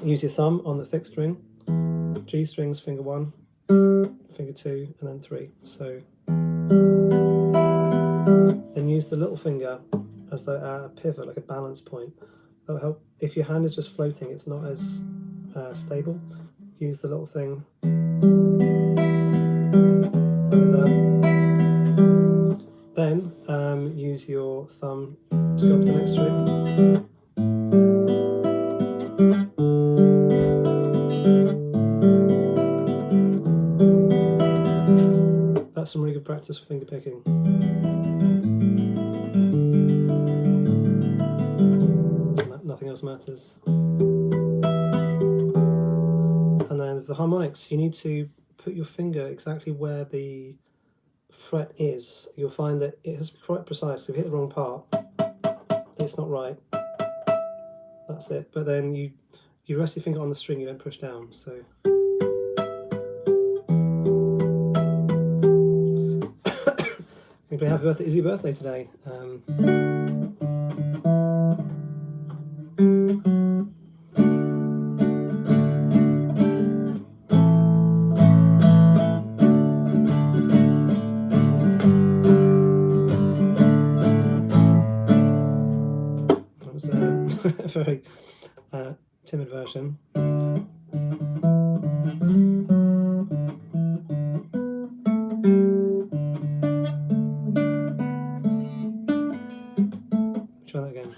Use your thumb on the thick string, G strings, finger 1, finger 2, and then 3. So then use the little finger as a pivot, like a balance point. That will help. If your hand is just floating, it's not as stable. Use the little thing like that. Then use your thumb to go up to the next string. That's some really good practice for finger picking. Nothing Else Matters. And then the harmonics, you need to put your finger exactly where the fret is. You'll find that it has to be quite precise. If you hit the wrong part, it's not right. That's it. But then you rest your finger on the string, you don't push down. So happy birthday! Is your birthday today? timid version. Try that again.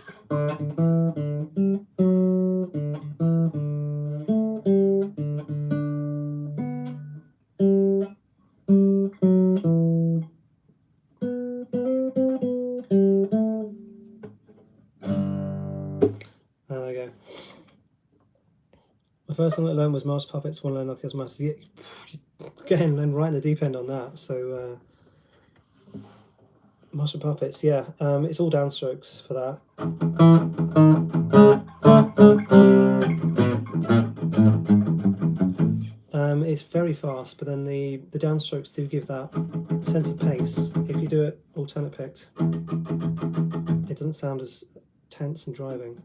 There we go. The first thing I learned was Master Puppets, want to learn Nothing Else Matters. Yeah, again, and right in the deep end on that. So Master Puppets, yeah, it's all downstrokes for that. It's very fast, but then the downstrokes do give that sense of pace. If you do it alternate picked, it doesn't sound as tense and driving.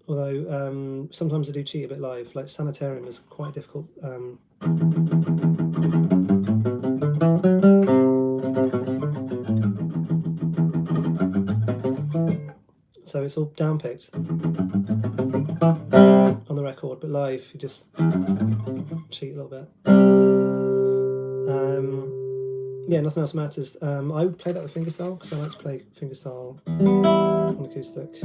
Although sometimes I do cheat a bit live, like Sanitarium is quite difficult. So it's all down picked on the record, but live you just cheat a little bit. Yeah, Nothing Else Matters. I would play that with fingerstyle because I like to play fingerstyle on acoustic.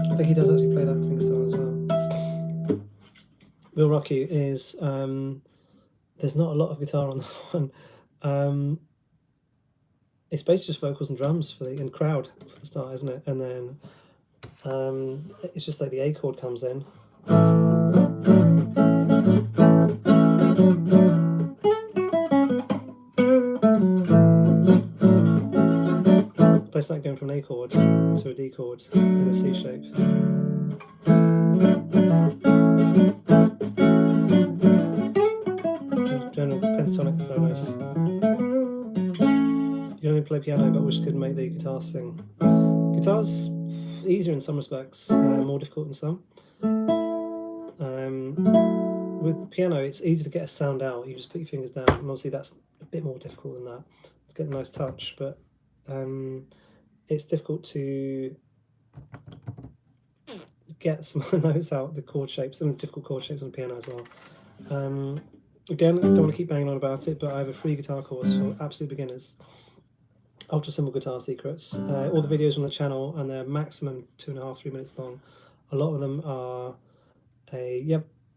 I think he does actually play that with fingerstyle as well. Will Rock You is there's not a lot of guitar on that one. It's basically just vocals and drums and crowd for the start, isn't it? And then it's just like the A chord comes in. It's like going from an A chord to a D chord in a C shape. General pentatonic solos. You don't need to play piano, but wish could make the guitar sing. Guitar's easier in some respects, more difficult in some. With piano, it's easy to get a sound out. You just put your fingers down, and obviously that's a bit more difficult than that to get a nice touch. But it's difficult to get some notes out, the chord shapes, and the difficult chord shapes on the piano as well. Again, I don't want to keep banging on about it, but I have a free guitar course for absolute beginners. Ultra Simple Guitar Secrets. All the videos on the channel, and they're maximum 2.5–3 minutes long. A lot of them are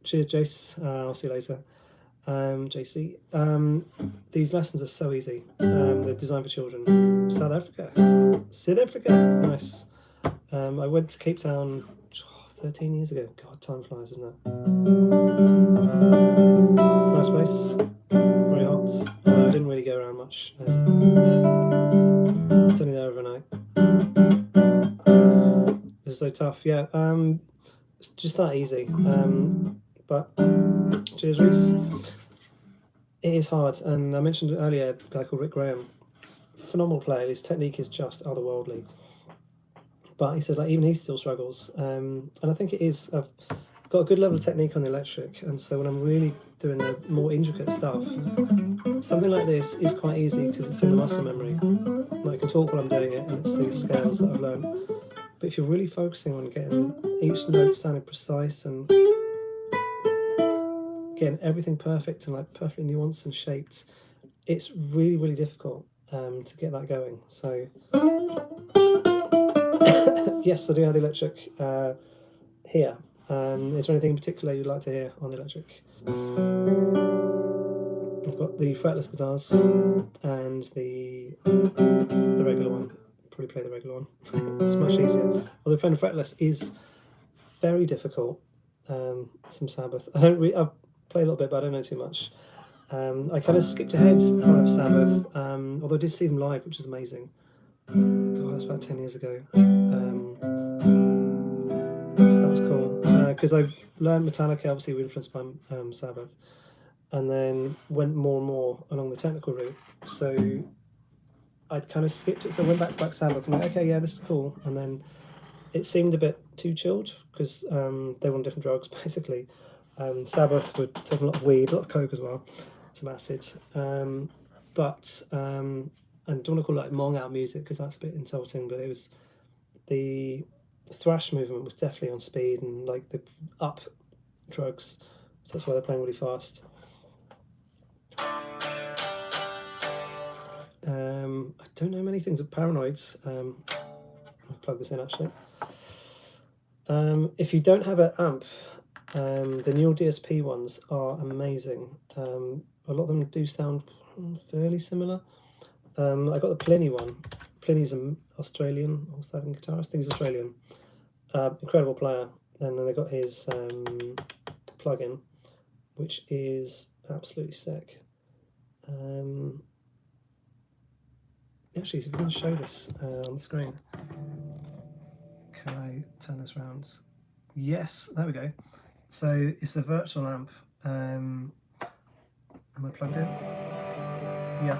cheers Jace, I'll see you later. JC. These lessons are so easy. They're designed for children. South Africa. Nice. I went to Cape Town 13 years ago. God, time flies, isn't it? Nice place. Very hot. I didn't really go around much. It's only there overnight. This is so tough. Yeah. It's just that easy. But cheers, Reese. It is hard, and I mentioned earlier a guy called Rick Graham. Phenomenal player. His technique is just otherworldly. But he said, like, even he still struggles. And I think it is. I've got a good level of technique on the electric, and so when I'm really doing the more intricate stuff, something like this is quite easy because it's in the muscle memory. Like, I can talk while I'm doing it, and it's these scales that I've learned. But if you're really focusing on getting each note sounding precise and getting everything perfect and like perfectly nuanced and shaped, it's really, really difficult to get that going. So yes, I do have the electric here. Is there anything in particular you'd like to hear on the electric? I've got the fretless guitars and the regular one. Probably play the regular one. It's much easier. Although playing fretless is very difficult. Some Sabbath. I play a little bit, but I don't know too much. I kind of skipped ahead of Sabbath, although I did see them live, which is amazing. God, that's about 10 years ago. That was cool. Because I learned Metallica, obviously we were influenced by Sabbath, and then went more and more along the technical route. So I'd kind of skipped it, so I went back to Black Sabbath. I'm like, okay, yeah, this is cool. And then it seemed a bit too chilled because they were on different drugs, basically. Sabbath were taking a lot of weed, a lot of coke as well, some acid. And I don't want to call it like mong out music because that's a bit insulting, but it was the thrash movement was definitely on speed and like the up drugs, so that's why they're playing really fast. I don't know many things of Paranoids. I'll plug this in actually. If you don't have an amp, the Neural DSP ones are amazing. A lot of them do sound fairly similar. I got the Pliny one. Pliny's an Australian or South African guitarist. I think he's Australian. Incredible player. And then I got his plugin, which is absolutely sick. Actually, if I'm going to show this on the screen, can I turn this around? Yes, there we go. So it's a virtual amp. Am I plugged in? Yeah.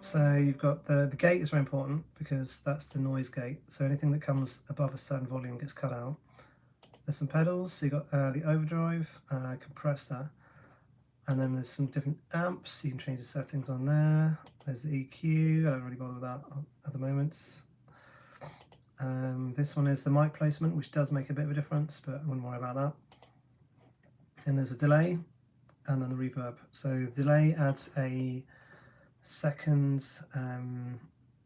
So you've got the gate is very important because that's the noise gate. So anything that comes above a certain volume gets cut out. There's some pedals. So you've got the overdrive, compressor, and then there's some different amps. You can change the settings on there. There's the EQ. I don't really bother with that at the moment. This one is the mic placement, which does make a bit of a difference, but I wouldn't worry about that. And there's a delay, and then the reverb. So the delay adds a second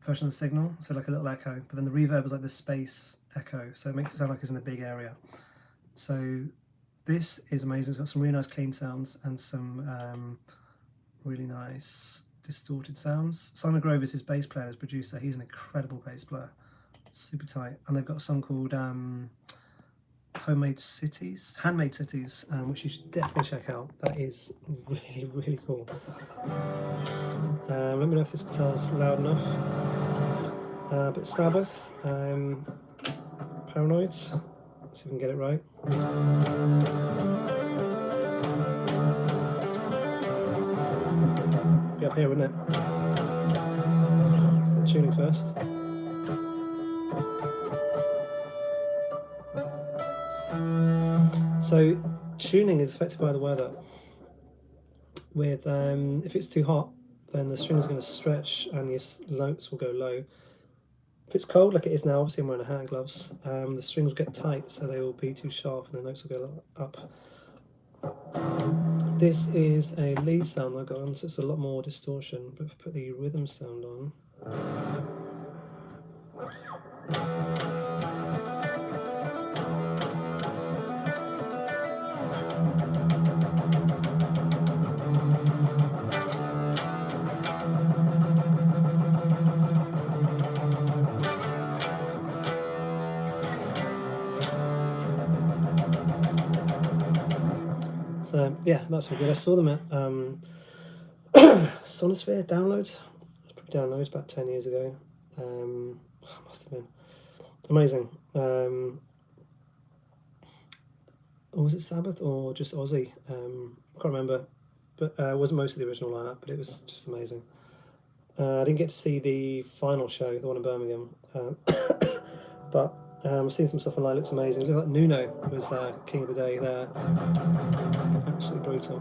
version of the signal, so like a little echo, but then the reverb is like the space echo, so it makes it sound like it's in a big area. So this is amazing. It's got some really nice clean sounds and some really nice distorted sounds. Simon Grove is his bass player, his producer. He's an incredible bass player, super tight. And they've got a song called Handmade Cities, which you should definitely check out. That is really, really cool. Let me know if this guitar's loud enough. But Sabbath, Paranoids, let's see if we can get it right. Be up here, wouldn't it? So tuning first. So tuning is affected by the weather. With if it's too hot, then the string is going to stretch and your notes will go low. If it's cold, like it is now, obviously I'm wearing hand gloves, the strings will get tight, so they will be too sharp and the notes will go up. This is a lead sound that I got on, so it's a lot more distortion, but if I put the rhythm sound on, so yeah, that's all good. I saw them at Sonosphere Downloads. Downloads about 10 years ago. Must have been amazing. Or was it Sabbath or just Aussie? I can't remember, but it wasn't most of the original lineup, but it was just amazing. I didn't get to see the final show, the one in Birmingham, but I've seen some stuff online. It looks amazing. It looks like Nuno was king of the day there. Absolutely brutal.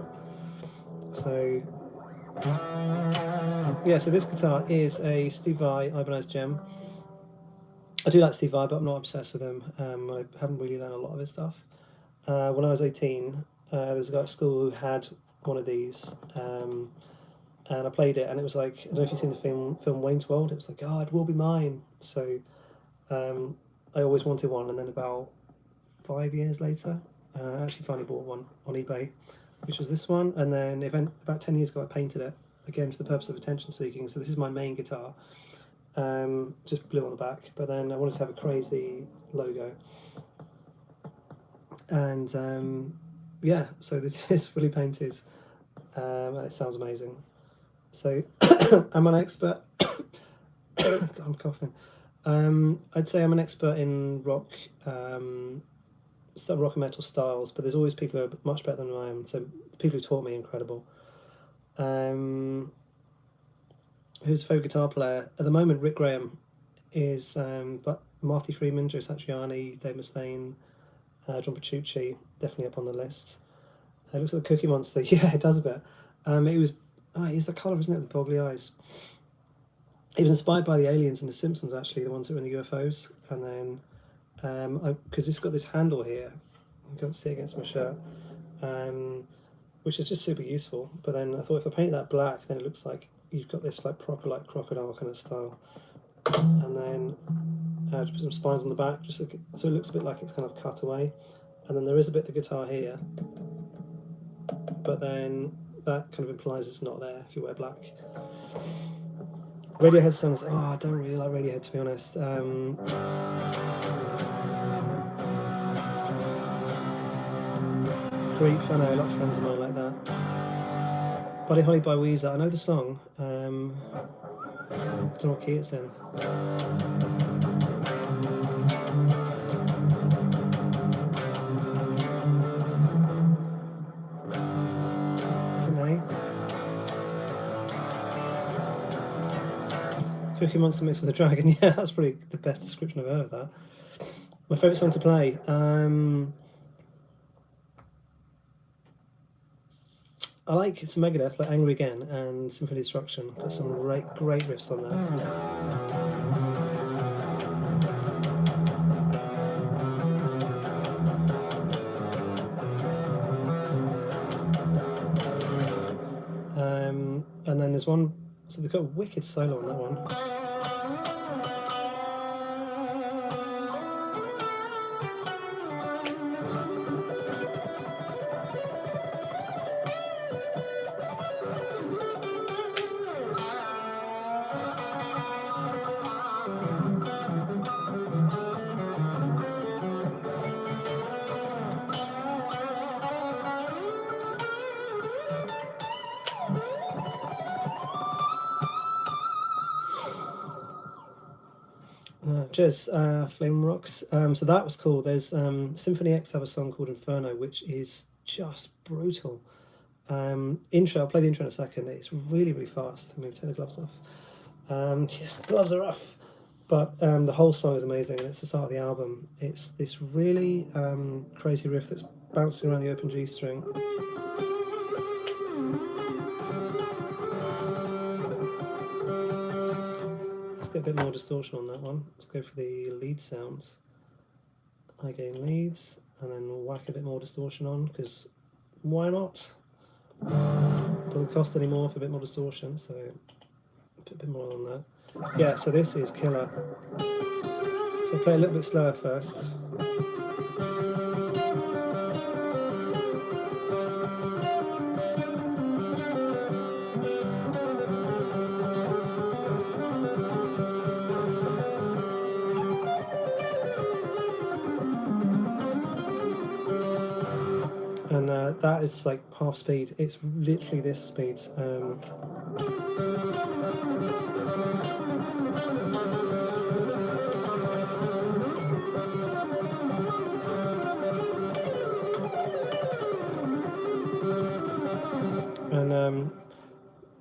So yeah, so this guitar is a Steve Vai Ibanez Gem. I do like Steve Vai, but I'm not obsessed with him. I haven't really learned a lot of his stuff. When I was 18, there was a guy at school who had one of these, and I played it, and it was like, I don't know if you've seen the film Wayne's World. It was like, oh, it will be mine. So I always wanted one, and then about 5 years later, I actually finally bought one on eBay, which was this one. And then about 10 years ago, I painted it again for the purpose of attention seeking. So this is my main guitar, just blue on the back. But then I wanted to have a crazy logo, and yeah, so this is fully painted, and it sounds amazing. So I'm an expert. God, I'm coughing. I'd say I'm an expert in rock, rock and metal styles, but there's always people who are much better than I am. So the people who taught me are incredible. Who's a folk guitar player at the moment? Rick Graham is, but Marty Freeman, Joe Satriani, Dave Mustaine, John Petrucci, definitely up on the list. It looks like a Cookie Monster. Yeah, it does a bit. It was, he's the colour, isn't it? The boggly eyes. It was inspired by the aliens in The Simpsons, actually, the ones that were in the UFOs. And then, because it's got this handle here, you can't see it against my shirt, which is just super useful. But then I thought if I paint that black, then it looks like you've got this like proper like crocodile kind of style. And then just put some spines on the back, just so it looks a bit like it's kind of cut away. And then there is a bit of the guitar here, but then that kind of implies it's not there if you wear black. Radiohead songs. Oh, I don't really like Radiohead, to be honest. Creep. I know a lot of friends of mine like that. Buddy Holly by Weezer. I know the song. I don't know what key it's in. Is it A? Cookie Monster mixed with a dragon. Yeah, that's probably the best description I've heard of that. My favourite song to play. I like some Megadeth, like Angry Again and Symphony of Destruction. Got some great riffs on that. And then there's one, so they've got a wicked solo on that one. Cheers, Flame Rocks. So that was cool. There's Symphony X have a song called Inferno, which is just brutal. Intro, I'll play the intro in a second. It's really, really fast. I'm going to take the gloves off. Yeah, gloves are rough. But the whole song is amazing, and it's the start of the album. It's this really crazy riff that's bouncing around the open G string. Get a bit more distortion on that one. Let's go for the lead sounds. High gain leads, and then we'll whack a bit more distortion on, because why not? Doesn't cost any more for a bit more distortion, so put a bit more on that. Yeah, so this is killer. So play a little bit slower first. And that is like half speed. It's literally this speed. And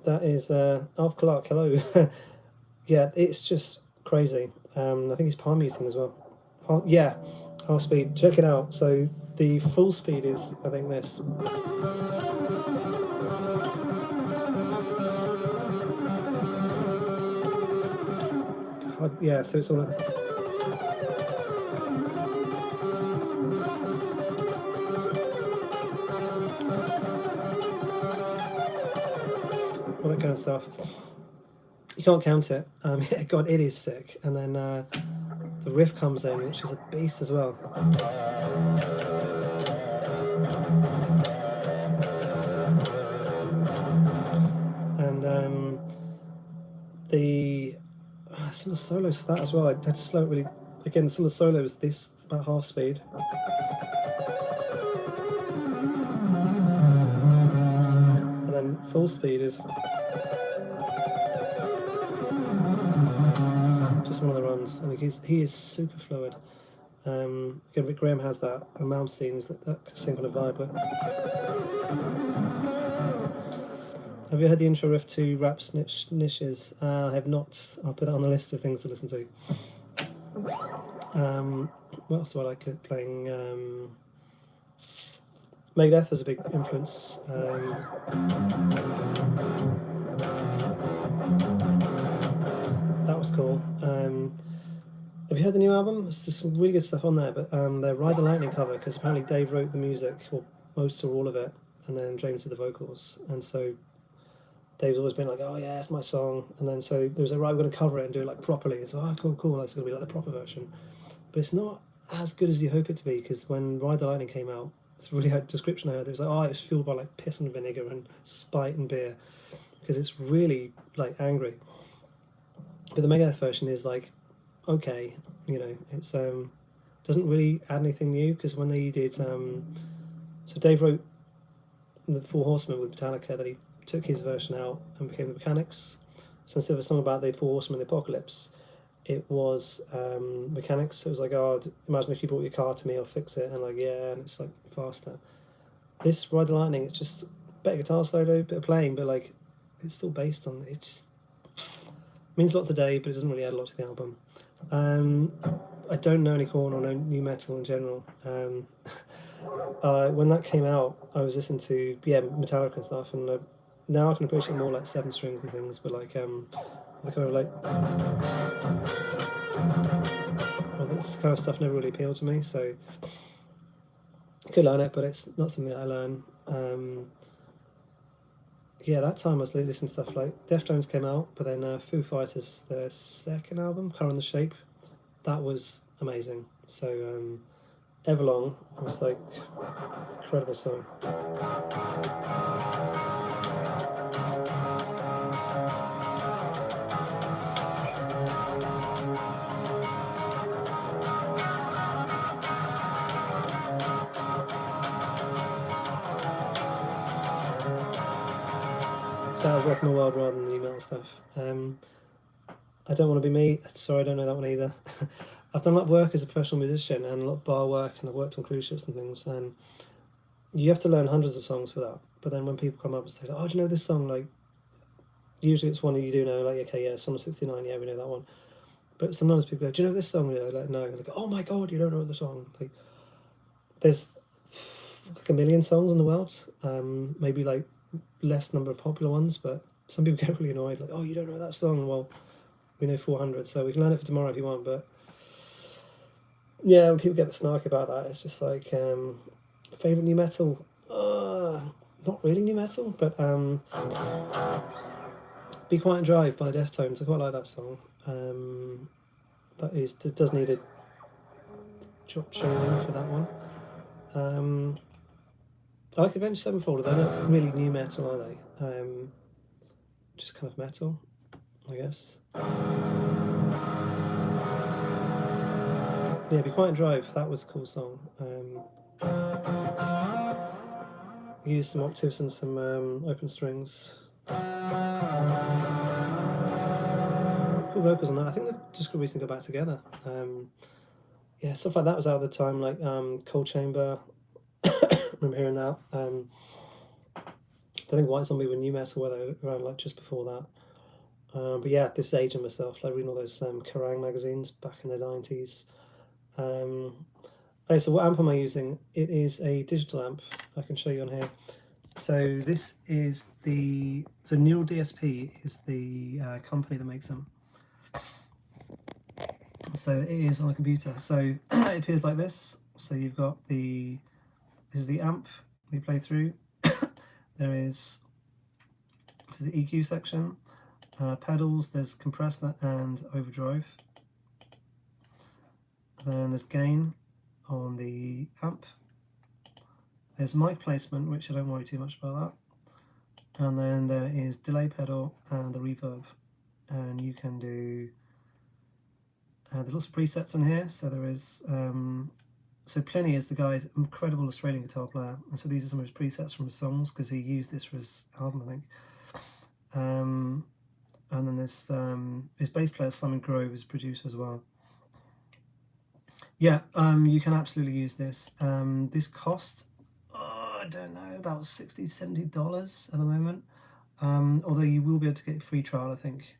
that is Alf Clark. Hello. Yeah, it's just crazy. I think he's palm muting as well. Yeah, half speed. Check it out. So the full speed is, I think, this. God, yeah, so it's all. All that kind of stuff. You can't count it. God, it is sick. And then the riff comes in, which is a beast as well. And some of the solos for that as well. I had to slow it really. Again, some of the solos this about half speed. And then full speed is just one of the runs. I mean, he is super fluid. Again, Rick Graham has that, and Malmsteen is that same kind of vibe. Have you heard the intro riff to Rap Snitches? I have not. I'll put that on the list of things to listen to. What else do I like playing? Megadeth was a big influence. That was cool. Have you heard the new album? There's some really good stuff on there, but the Ride the Lightning cover, because apparently Dave wrote the music, or most or all of it, and then James did the vocals, and so Dave's always been like, oh yeah, it's my song, and then so there was like, right, we're going to cover it and do it like properly. It's like, oh cool, that's going to be like the proper version, but it's not as good as you hope it to be, because when Ride the Lightning came out, it's a really hard description I heard. It was like, oh, it's fueled by like piss and vinegar and spite and beer, because it's really like angry. But the Megadeth version is like, okay, you know, it's doesn't really add anything new, because when they did so Dave wrote the Four Horsemen with Metallica, that he took his version out and became the Mechanics. So instead of a song about the Four Horsemen of the Apocalypse, it was Mechanics. So it was like, oh, imagine if you brought your car to me, I'll fix it, and like, yeah, and it's like faster. This Ride the Lightning, it's just better guitar solo, bit of playing, but like it's still based on, it just means a lot today, but it doesn't really add a lot to the album. I don't know any Korn or no new metal in general. When that came out, I was listening to Metallica and stuff, and now I can appreciate more like Seven Strings and things, but like the kind of like, well, this kind of stuff never really appealed to me. So I could learn it, but it's not something that I learn. Yeah, that time I was listening to stuff like Deftones came out, but then Foo Fighters, their second album, Color and the Shape, that was amazing. So Everlong was like incredible song. So I was rocking the world rather than the email stuff. I Don't Want to Be Me. Sorry, I don't know that one either. I've done a lot of work as a professional musician and a lot of bar work, and I've worked on cruise ships and things. And you have to learn hundreds of songs for that. But then when people come up and say, "Oh, do you know this song?" Like, usually it's one that you do know. Like, okay, yeah, Summer '69, yeah, we know that one. But sometimes people go, "Do you know this song?" Yeah, like, no. Like, oh my god, you don't know the song. Like, there's like a million songs in the world. Maybe like less number of popular ones, but some people get really annoyed. Like, oh, you don't know that song? Well, we know 400, so we can learn it for tomorrow if you want. But yeah, when people get a bit snarky about that, it's just like favorite new metal. Not really new metal, but Be Quiet and Drive by Deftones. I quite like that song. It does need a chop tuning for that one. I like Avenged Sevenfold. They're not really new metal, are they? Just kind of metal, I guess. Yeah, Be Quiet and Drive. That was a cool song. Used some octaves and some open strings. Cool vocals on that. I think they've just recently got back together. Yeah, stuff like that was out at the time, like Cold Chamber. I remember hearing that. I think White Zombie were new metal, were they around like just before that. But yeah, this age of myself, like reading all those Kerrang magazines back in the 90s. Okay, so what amp am I using? It is a digital amp. I can show you on here. So this is Neural DSP is the company that makes them. So it is on a computer. So it appears like this. So you've got this is the amp we play through. This is the EQ section. Pedals, there's compressor and overdrive. Then there's gain on the amp. There's mic placement, which I don't worry too much about that. And then there is delay pedal and the reverb. And you can do, there's lots of presets in here. So there is, so Pliny is the guy's incredible Australian guitar player. And so these are some of his presets from his songs, because he used this for his album, I think. And then there's his bass player, Simon Grove, is producer as well. Yeah, you can absolutely use this. This cost, I don't know, about $60, $70 at the moment. although you will be able to get a free trial, I think.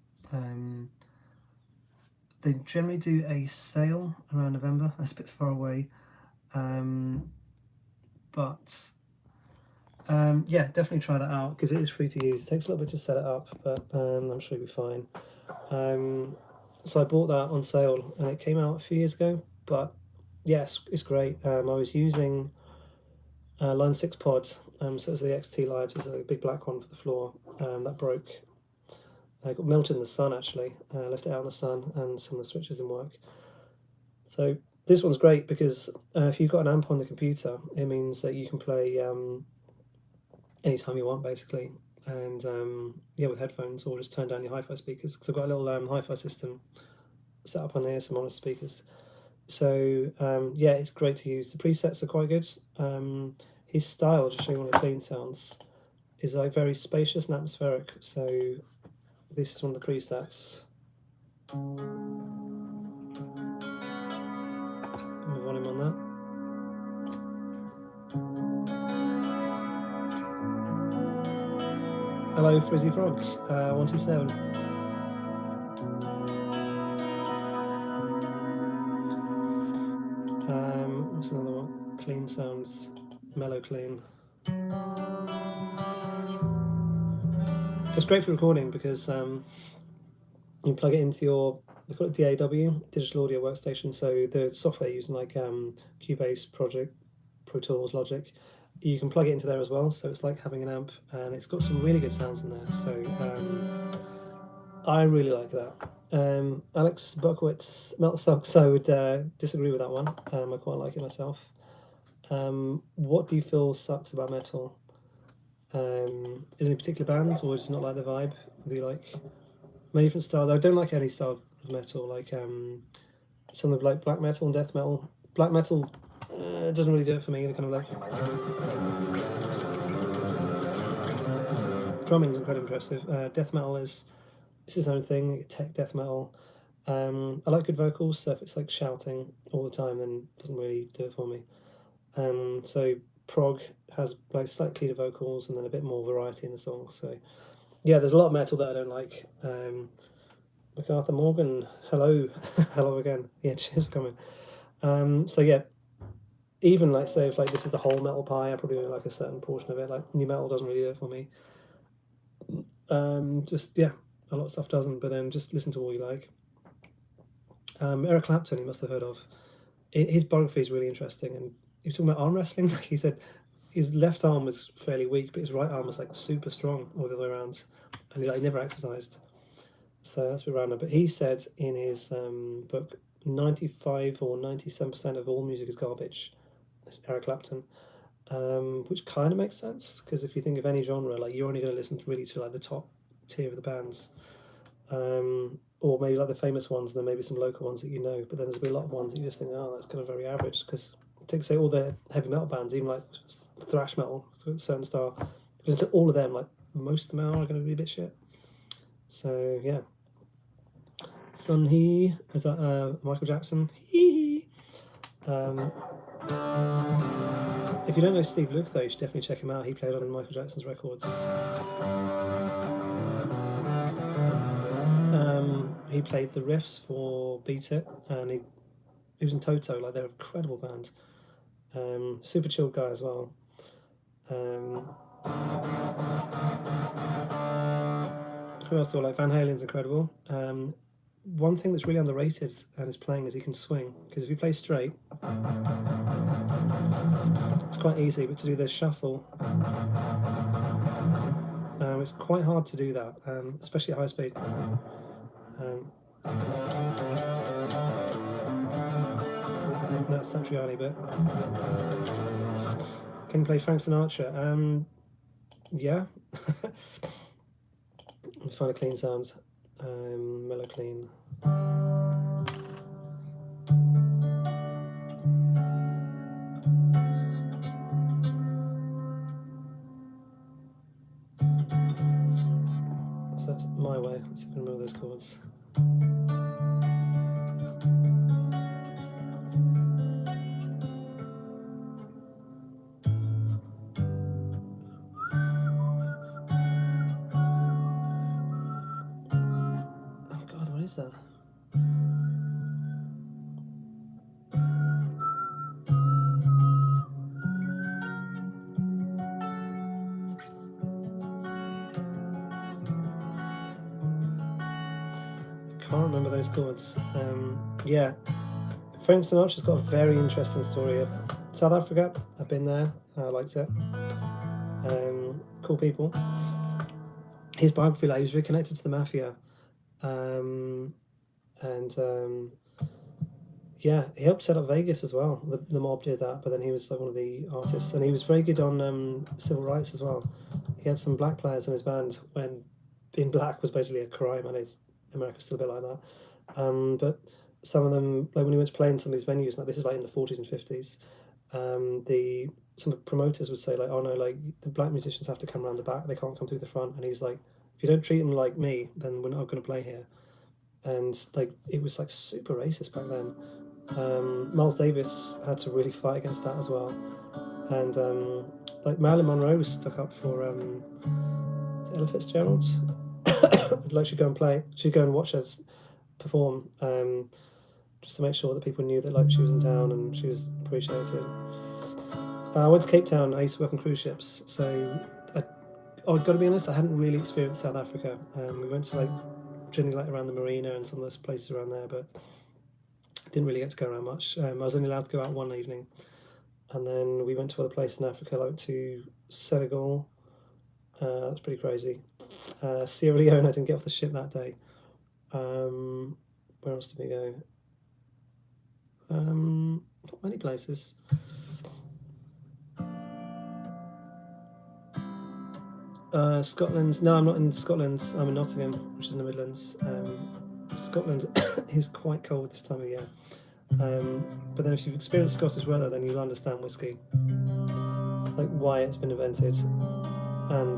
They generally do a sale around November. That's a bit far away, but yeah, definitely try that out because it is free to use. It takes a little bit to set it up, but I'm sure you'll be fine. So I bought that on sale and it came out a few years ago, but yes, it's great. I was using Line 6 pod, so it's the XT Lives, it's a big black one for the floor, that broke. I got melted in the sun actually, left it out in the sun and some of the switches didn't work. So this one's great because if you've got an amp on the computer, it means that you can play anytime you want basically, and yeah, with headphones, or just turn down your hi-fi speakers, because I've got a little hi-fi system set up on there, some monitor speakers. So yeah, it's great to use. The presets are quite good. His style, just showing one of the clean sounds, is like very spacious and atmospheric. So this is one of the presets. The volume on that. Hello, Frizzy Frog, 127. What's another one? Clean sounds, mellow clean. It's great for recording because you plug it into your, they call it DAW, Digital Audio Workstation. So the software using like Cubase, Project, Pro Tools, Logic, you can plug it into there as well. So it's like having an amp, and it's got some really good sounds in there. So I really like that. Alex Buckowitz, Metal Sucks, I would disagree with that one. I quite like it myself. What do you feel sucks about metal? Any particular bands, or just not like the vibe? Do you like many different styles? I don't like any style of metal, like some of like black metal and death metal. Black metal doesn't really do it for me. They're kind of like drumming's incredibly impressive. Death metal is it's its own thing, like tech death metal. I like good vocals, so if it's like shouting all the time, then it doesn't really do it for me. So prog has like slightly cleaner vocals and then a bit more variety in the songs. So yeah, there's a lot of metal that I don't like. MacArthur Morgan, hello, hello again. Yeah, cheers for coming. So yeah, even like say if like this is the whole metal pie, I probably only like a certain portion of it. Like new metal doesn't really do it for me. Just yeah, a lot of stuff doesn't. But then just listen to all you like. Eric Clapton, you must have heard of. His biography is really interesting, and he was talking about arm wrestling. Like he said, his left arm was fairly weak, but his right arm was like super strong all the way around, and he never exercised. So that's a bit random. But he said in his book, 95 or 97% of all music is garbage. That's Eric Clapton, which kind of makes sense because if you think of any genre, like you're only going to listen to really to like the top tier of the bands, or maybe like the famous ones, and then maybe some local ones that you know. But then there's a lot of ones that you just think, oh, that's kind of very average. Because take say all the heavy metal bands, even like thrash metal, certain style, listen to all of them, like most of them are going to be a bit shit. So yeah. Sun He, is that Michael Jackson? Hee. If you don't know Steve Luke though, you should definitely check him out. He played on Michael Jackson's records. He played the riffs for Beat It, and he was in Toto. Like they're an incredible band. Super chilled guy as well. Who else? Like Van Halen's incredible. One thing that's really underrated and his playing is he can swing. Because if you play straight, it's quite easy, but to do the shuffle, it's quite hard to do that, especially at high speed. That's Satriani bit. Can you play Frank Sinatra? Yeah. Find a clean sound. Mellow clean. So that's my way. Let's see if I can remember those chords. is that? Can't remember those chords. Yeah, Frank Sinatra's got a very interesting story. South Africa, I've been there. I liked it. Cool people. His biography, like, he was very connected to the mafia, yeah, he helped set up Vegas as well. The mob did that, but then he was like one of the artists, and he was very good on civil rights as well. He had some black players in his band when being black was basically a crime. I know America's still a bit like that, but some of them, like when he went to play in some of these venues, like this is like in the 40s and 50s, some promoters would say like, oh no, like the black musicians have to come around the back, they can't come through the front, and he's like, if you don't treat them like me, then we're not going to play here. And like it was like super racist back then. Miles Davis had to really fight against that as well, and like Marilyn Monroe stuck up for Ella Fitzgerald. Like she'd go and play, she'd go and watch us perform, just to make sure that people knew that like she was in town and she was appreciated. I went to Cape Town. I used to work on cruise ships, so I've got to be honest, I hadn't really experienced South Africa. We went to like generally like around the marina and some of those places around there, but didn't really get to go around much. I was only allowed to go out one evening, and then we went to other places in Africa. I went to Senegal. That's pretty crazy. Sierra Leone, I didn't get off the ship that day. Where else did we go? Not many places. Scotland. No, I'm not in Scotland. I'm in Nottingham, which is in the Midlands. Scotland is quite cold this time of year. But then if you've experienced Scottish weather, then you'll understand whiskey, like why it's been invented and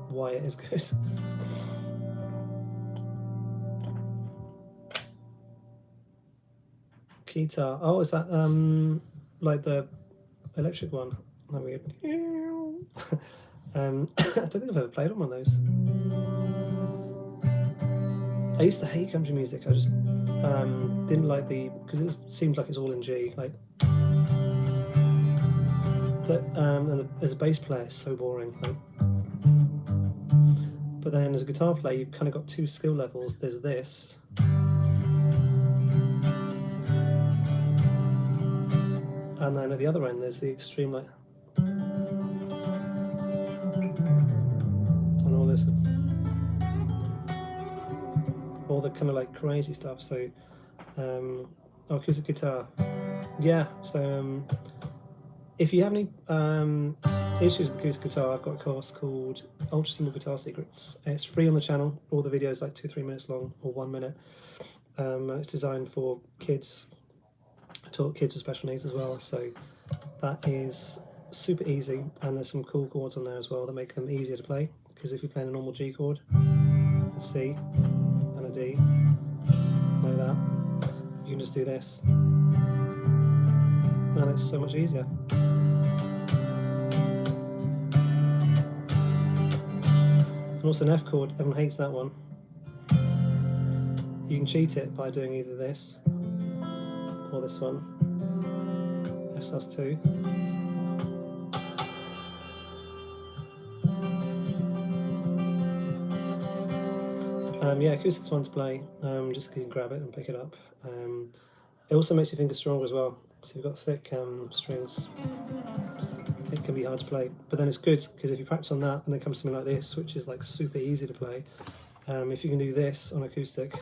why it is good. Guitar. Oh, is that like the electric one? That weird. I don't think I've ever played on one of those. I used to hate country music. I just didn't like because it seemed like it's all in G. Like, but and as a bass player, it's so boring. Like, but then as a guitar player, you've kind of got two skill levels. There's this. And then at the other end, there's the extreme, like, and all the kind of like crazy stuff. So, acoustic guitar, yeah. So, if you have any issues with acoustic guitar, I've got a course called Ultra Simple Guitar Secrets. It's free on the channel. All the videos like 2-3 minutes long or 1 minute, and it's designed for kids. I taught kids with special needs as well, so that is super easy, and there's some cool chords on there as well that make them easier to play, because if you're playing a normal G chord, a C and a D like that, you can just do this and it's so much easier. And also an F chord, everyone hates that one. You can cheat it by doing either this or this one, F sus2. Yeah, acoustic's fun to play, just because you can grab it and pick it up. It also makes your fingers stronger as well, so you've got thick strings. It can be hard to play, but then it's good because if you practice on that and then comes something like this, which is like super easy to play, if you can do this on acoustic,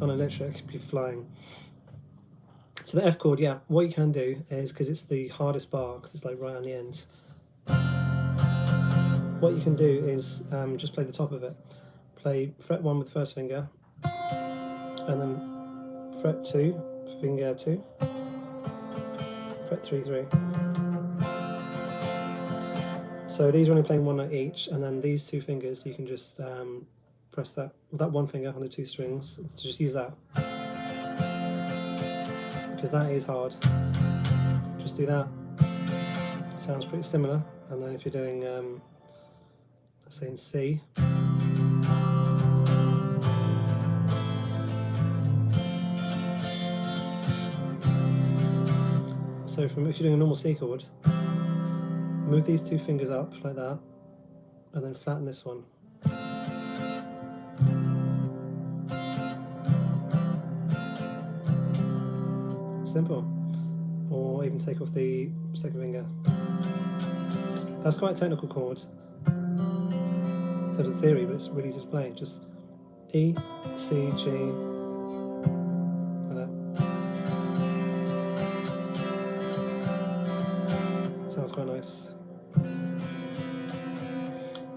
on electric, you're flying. So the F chord, yeah, what you can do is, because it's the hardest bar, because it's like right on the end, what you can do is just play the top of it. Play fret 1 with the first finger, and then fret 2, finger 2, fret 3, 3. So these are only playing one note each, and then these two fingers you can just press that with that one finger on the two strings. So just use that, because that is hard. Just do that. Sounds pretty similar. And then if you're doing, let's say in C, So from if you're doing a normal C chord, move these two fingers up like that, and then flatten this one. Simple. Or even take off the second finger. That's quite a technical chord in terms of theory, but it's really easy to play. Just E, C, G, like that. Sounds quite nice.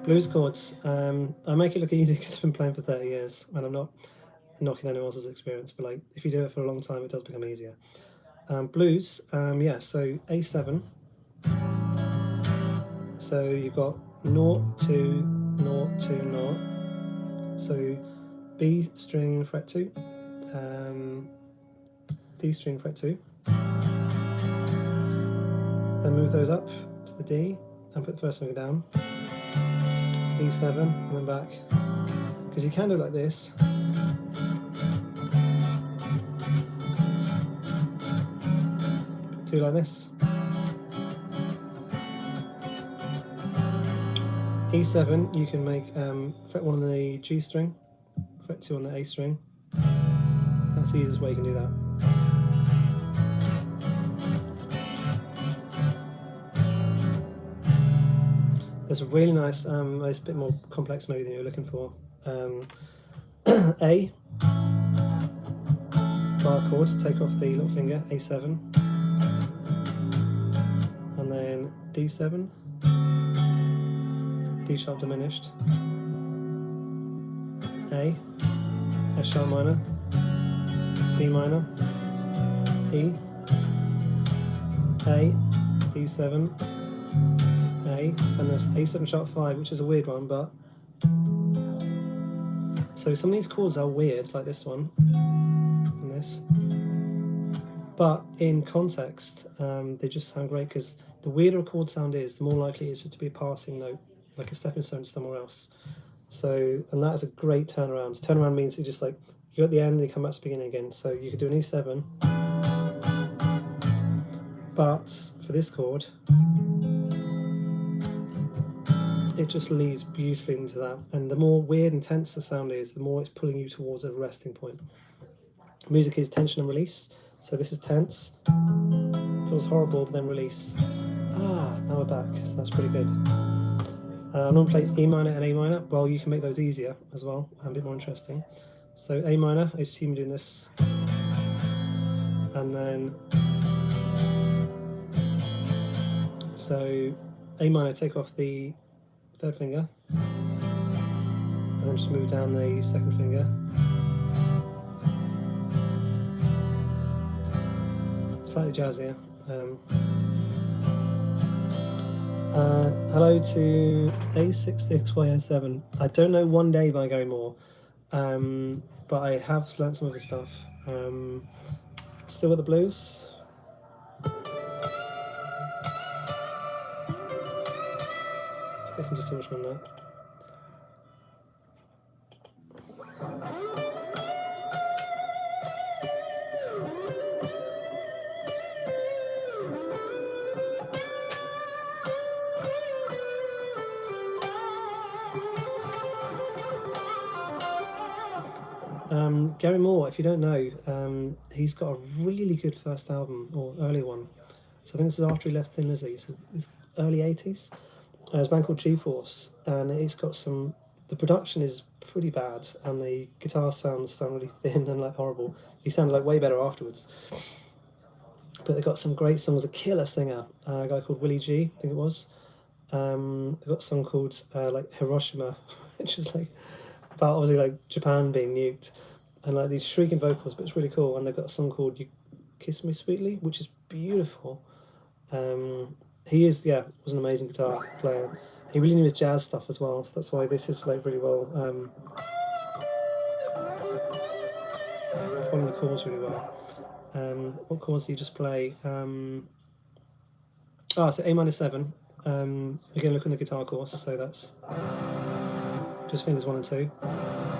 Blues chords, I make it look easy because I've been playing for 30 years, and I'm not knocking anyone else's experience, but like if you do it for a long time, it does become easier. Blues, yeah, so A7. So you've got 0, 2, 0, 2, 0. So B string fret 2, D string fret 2. Then move those up to the D and put the first finger down. It's D7 and then back. Because you can do it like this. Do like this. E7, you can make fret 1 on the G string, fret 2 on the A string. That's the easiest way you can do that. There's a really nice, it's a bit more complex maybe than you're looking for. A, bar chords, take off the little finger, A7. And then D7. D sharp diminished, A, F sharp minor, D minor, E, A, D7, A, and there's A7 sharp 5, which is a weird one, but so some of these chords are weird, like this one and this, but in context they just sound great, because the weirder a chord sound is, the more likely it is just to be a passing note, like a stepping stone to somewhere else. So, and that is a great turnaround. Turnaround means you just like, you're at the end and you come back to the beginning again. So you could do an E7, but for this chord, it just leads beautifully into that. And the more weird and tense the sound is, the more it's pulling you towards a resting point. Music is tension and release. So this is tense, feels horrible, but then release. Now we're back, so that's pretty good. I'm going to play E minor and A minor. Well, you can make those easier as well, and a bit more interesting. So A minor, I assume you're doing this, and then so A minor, take off the third finger, and then just move down the second finger. Slightly jazzier. Hello to A66YN7. I don't know One Day by Gary Moore, but I have learnt some of his stuff. Still with the blues. Let's get some distortion on that. Gary Moore, if you don't know, he's got a really good first album, or early one. So I think this is after he left Thin Lizzy. So it's early 80s. It's a band called G-Force, and it's got some, the production is pretty bad, and the guitar sound really thin and like horrible. He sounded like way better afterwards. But they got some great songs. A killer singer, a guy called Willie G, I think it was. They got a song called like Hiroshima, which is like about obviously like Japan being nuked, and like these shrieking vocals, but it's really cool. And they've got a song called You Kiss Me Sweetly, which is beautiful. He is, was an amazing guitar player. He really knew his jazz stuff as well, so that's why this is like really well, following the chords really well. What chords do you just play? So A minor 7. Again, look on the guitar course, so that's just fingers 1 and 2.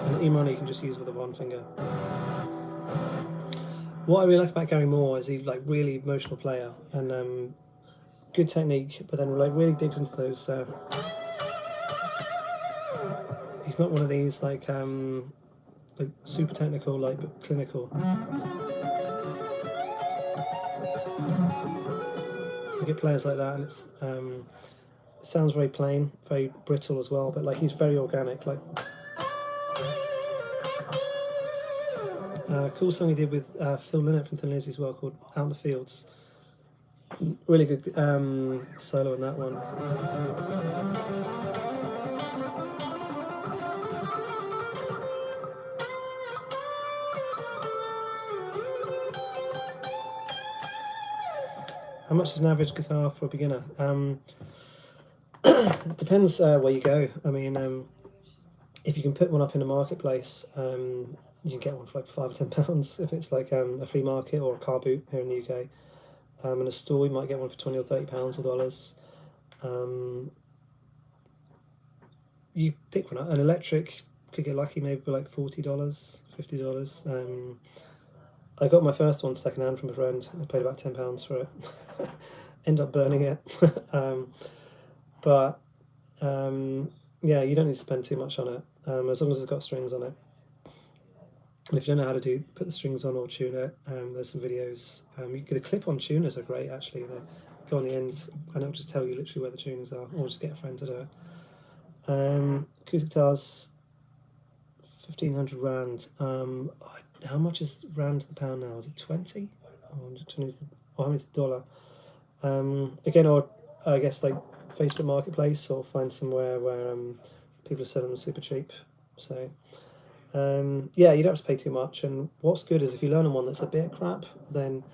And E minor you can just use with the one finger. what I really like about Gary Moore is he's like really emotional player and good technique, but then like really digs into those. He's not one of these like super technical, like but clinical. You get players like that, and it sounds very plain, very brittle as well, but like he's very organic. Like cool song he did with Phil Lynott from Thin Lizzy as well, called "Out in the Fields." Really good solo in that one. How much is an average guitar for a beginner? It depends where you go. I mean, if you can put one up in a marketplace, you can get one for like £5 or £10. If it's like a flea market or a car boot here in the UK, in a store you might get one for £20 or £30 or dollars. You pick one up. An electric, could get lucky maybe for like $40, $50. I got my first one second hand from a friend. I paid about £10 for it. End up burning it. But yeah, you don't need to spend too much on it, as long as it's got strings on it. And if you don't know how to put the strings on or tune it, there's some videos. You get a clip-on tuners are great actually. They go on the ends and it'll just tell you literally where the tuners are, or just get a friend to do it. Acoustic guitars, 1,500 rand. How much is rand to the pound now? Is it 20? Or how many to the dollar? Again, or I guess like Facebook Marketplace, or find somewhere where people are selling them super cheap. So yeah, you don't have to pay too much. And what's good is if you learn on one that's a bit crap, then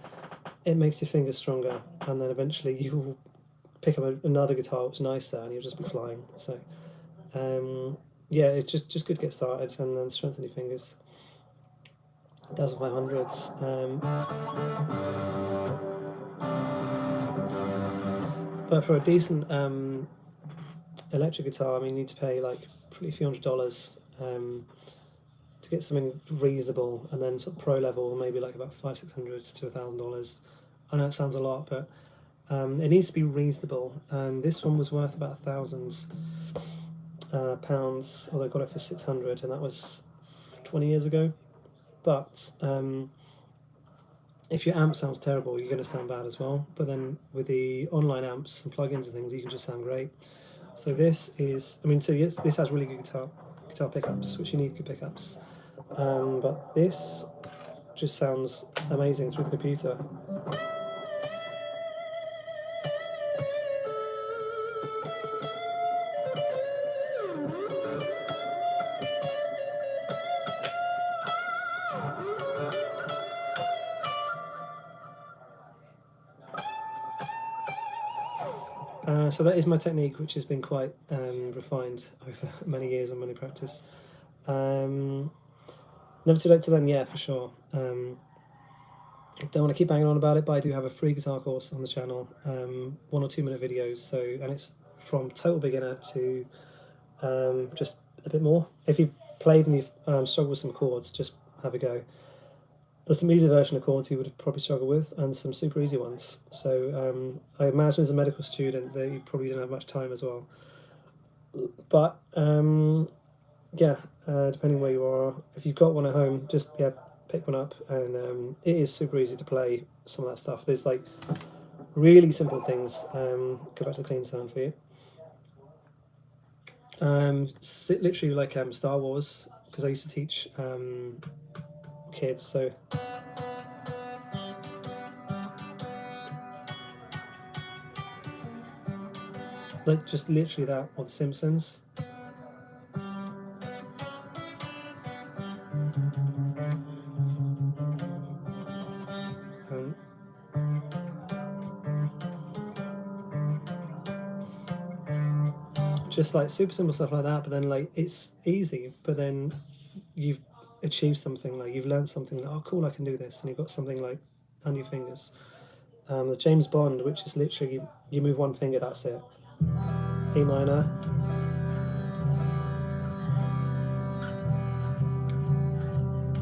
it makes your fingers stronger, and then eventually you will pick up another guitar which is nicer, and you'll just be flying. So yeah, it's just good to get started and then strengthen your fingers. 1,500s. But for a decent electric guitar, I mean, you need to pay like probably a few $100s to get something reasonable, and then sort of pro level, maybe like about $500-600 to $1,000. I know it sounds a lot, but it needs to be reasonable. This one was worth about £1,000, although I got it for 600, and that was 20 years ago. But if your amp sounds terrible, you're going to sound bad as well. But then with the online amps and plugins and things, you can just sound great. So this is, I mean, so yes, this has really good guitar pickups, which you need good pickups. But this just sounds amazing through the computer. So that is my technique, which has been quite refined over many years and many practice. Never too late to learn, yeah, for sure. Don't want to keep banging on about it, but I do have a free guitar course on the channel, 1 or 2 minute videos. So, and it's from total beginner to just a bit more. If you've played and you've struggled with some chords, just have a go. There's some easy version of chords you would probably struggle with, and some super easy ones. So I imagine as a medical student that you probably don't have much time as well. But yeah, depending where you are, if you've got one at home, just pick one up, and it is super easy to play some of that stuff. There's like really simple things. Go back to the clean sound for you. Literally like Star Wars, because I used to teach kids, so like just literally that, or The Simpsons. Just like super simple stuff like that, but then like it's easy, but then you've achieved something, like you've learned something, like, oh cool, I can do this, and you've got something like on your fingers. The James Bond, which is literally you move one finger, that's it. E minor,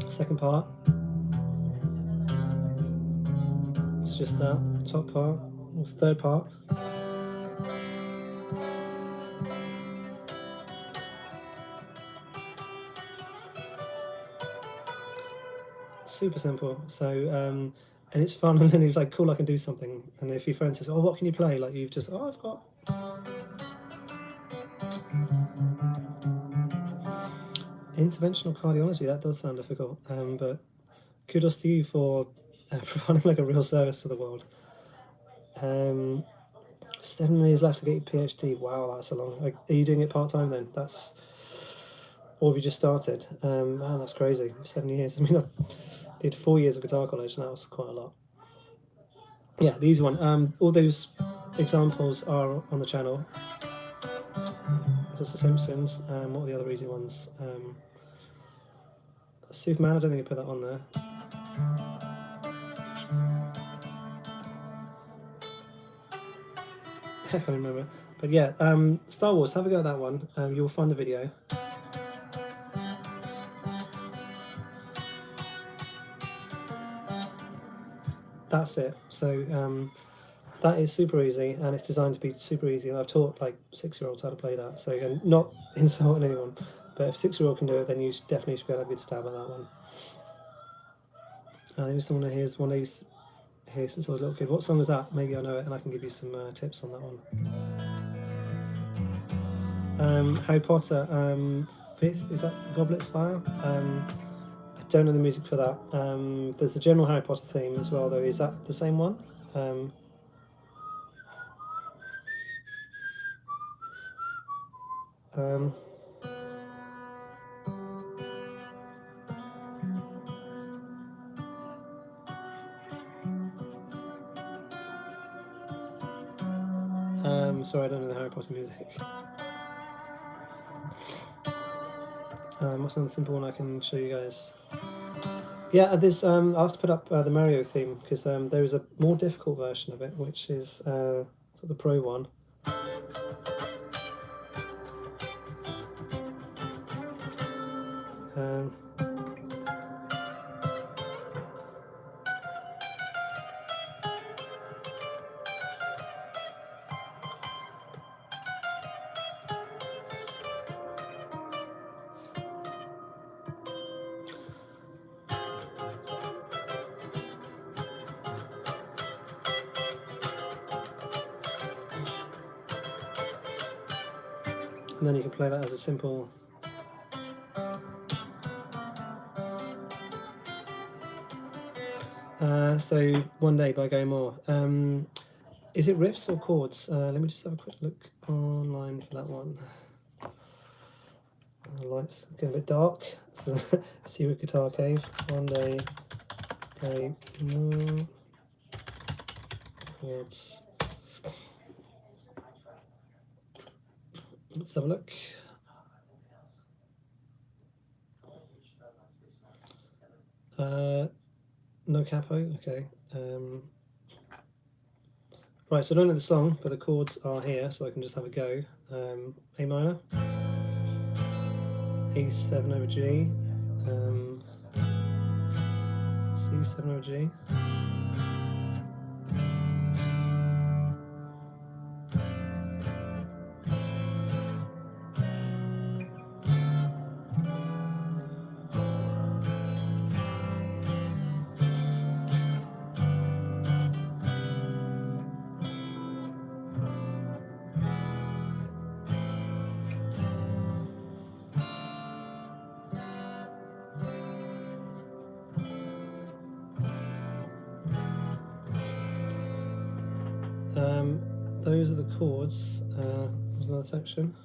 second part, just that top part, or third part. Super simple. So and it's fun, and then it's like, cool, I can do something. And if your friend says, oh, what can you play? Like, you've just, oh, I've got interventional cardiology. That does sound difficult, but kudos to you for providing like a real service to the world. 7 years left to get your PhD. Wow, that's a long. Like, are you doing it part-time then? That's, or have you just started? Man, that's crazy. 7 years. I mean, I did 4 years of guitar college, and that was quite a lot. Yeah, the easy one. All those examples are on the channel. There's The Simpsons. What are the other easy ones? Superman, I don't think I put that on there. I can't remember. But yeah, Star Wars, have a go at that one. You'll find the video. That's it. So that is super easy, and it's designed to be super easy. And I've taught like 6-year-olds how to play that. So, and not insulting anyone, but if a 6-year-old can do it, then you definitely should be able to have a good stab at that one. Maybe someone here's one I used to hear since I was a little kid. What song is that? Maybe I know it, and I can give you some tips on that one. Harry Potter, 5th, is that Goblet of Fire? I don't know the music for that. There's the general Harry Potter theme as well, though. Is that the same one? Sorry, I don't know the Harry Potter music. What's another simple one I can show you guys? Yeah, there's. I'll have to put up the Mario theme, because there is a more difficult version of it, which is the pro one. And then you can play that as a simple. So One Day by Gary Moore. Is it riffs or chords? Let me just have a quick look online for that one. The lights getting a bit dark. So Secret Guitar Cave. One Day, Gary Moore. Chords. Let's have a look. No capo, okay. Right, so I don't know the song, but the chords are here, so I can just have a go. A minor, E7 over G, C7 over G. Those are the chords. There's another section.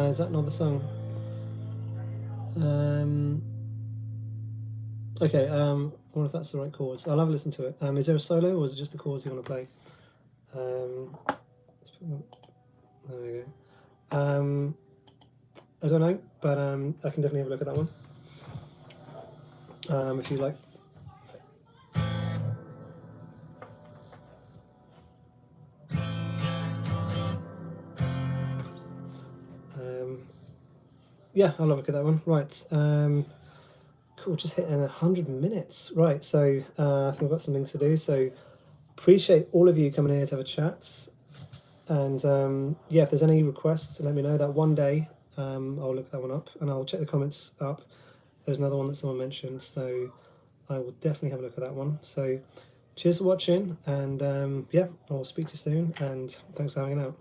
Is that not the song? Okay, I wonder if that's the right chords. I'll have a listen to it. Is there a solo, or is it just the chords you want to play? There we go. I don't know, but I can definitely have a look at that one. If you like. yeah, I'll have a look at that one. Right. Cool. Just hitting 100 minutes. Right. So I think I've got some things to do. So appreciate all of you coming here to have a chat. And yeah, if there's any requests, let me know. That one day, I'll look that one up and I'll check the comments up. There's another one that someone mentioned, so I will definitely have a look at that one. So cheers for watching, and yeah, I'll speak to you soon, and thanks for hanging out.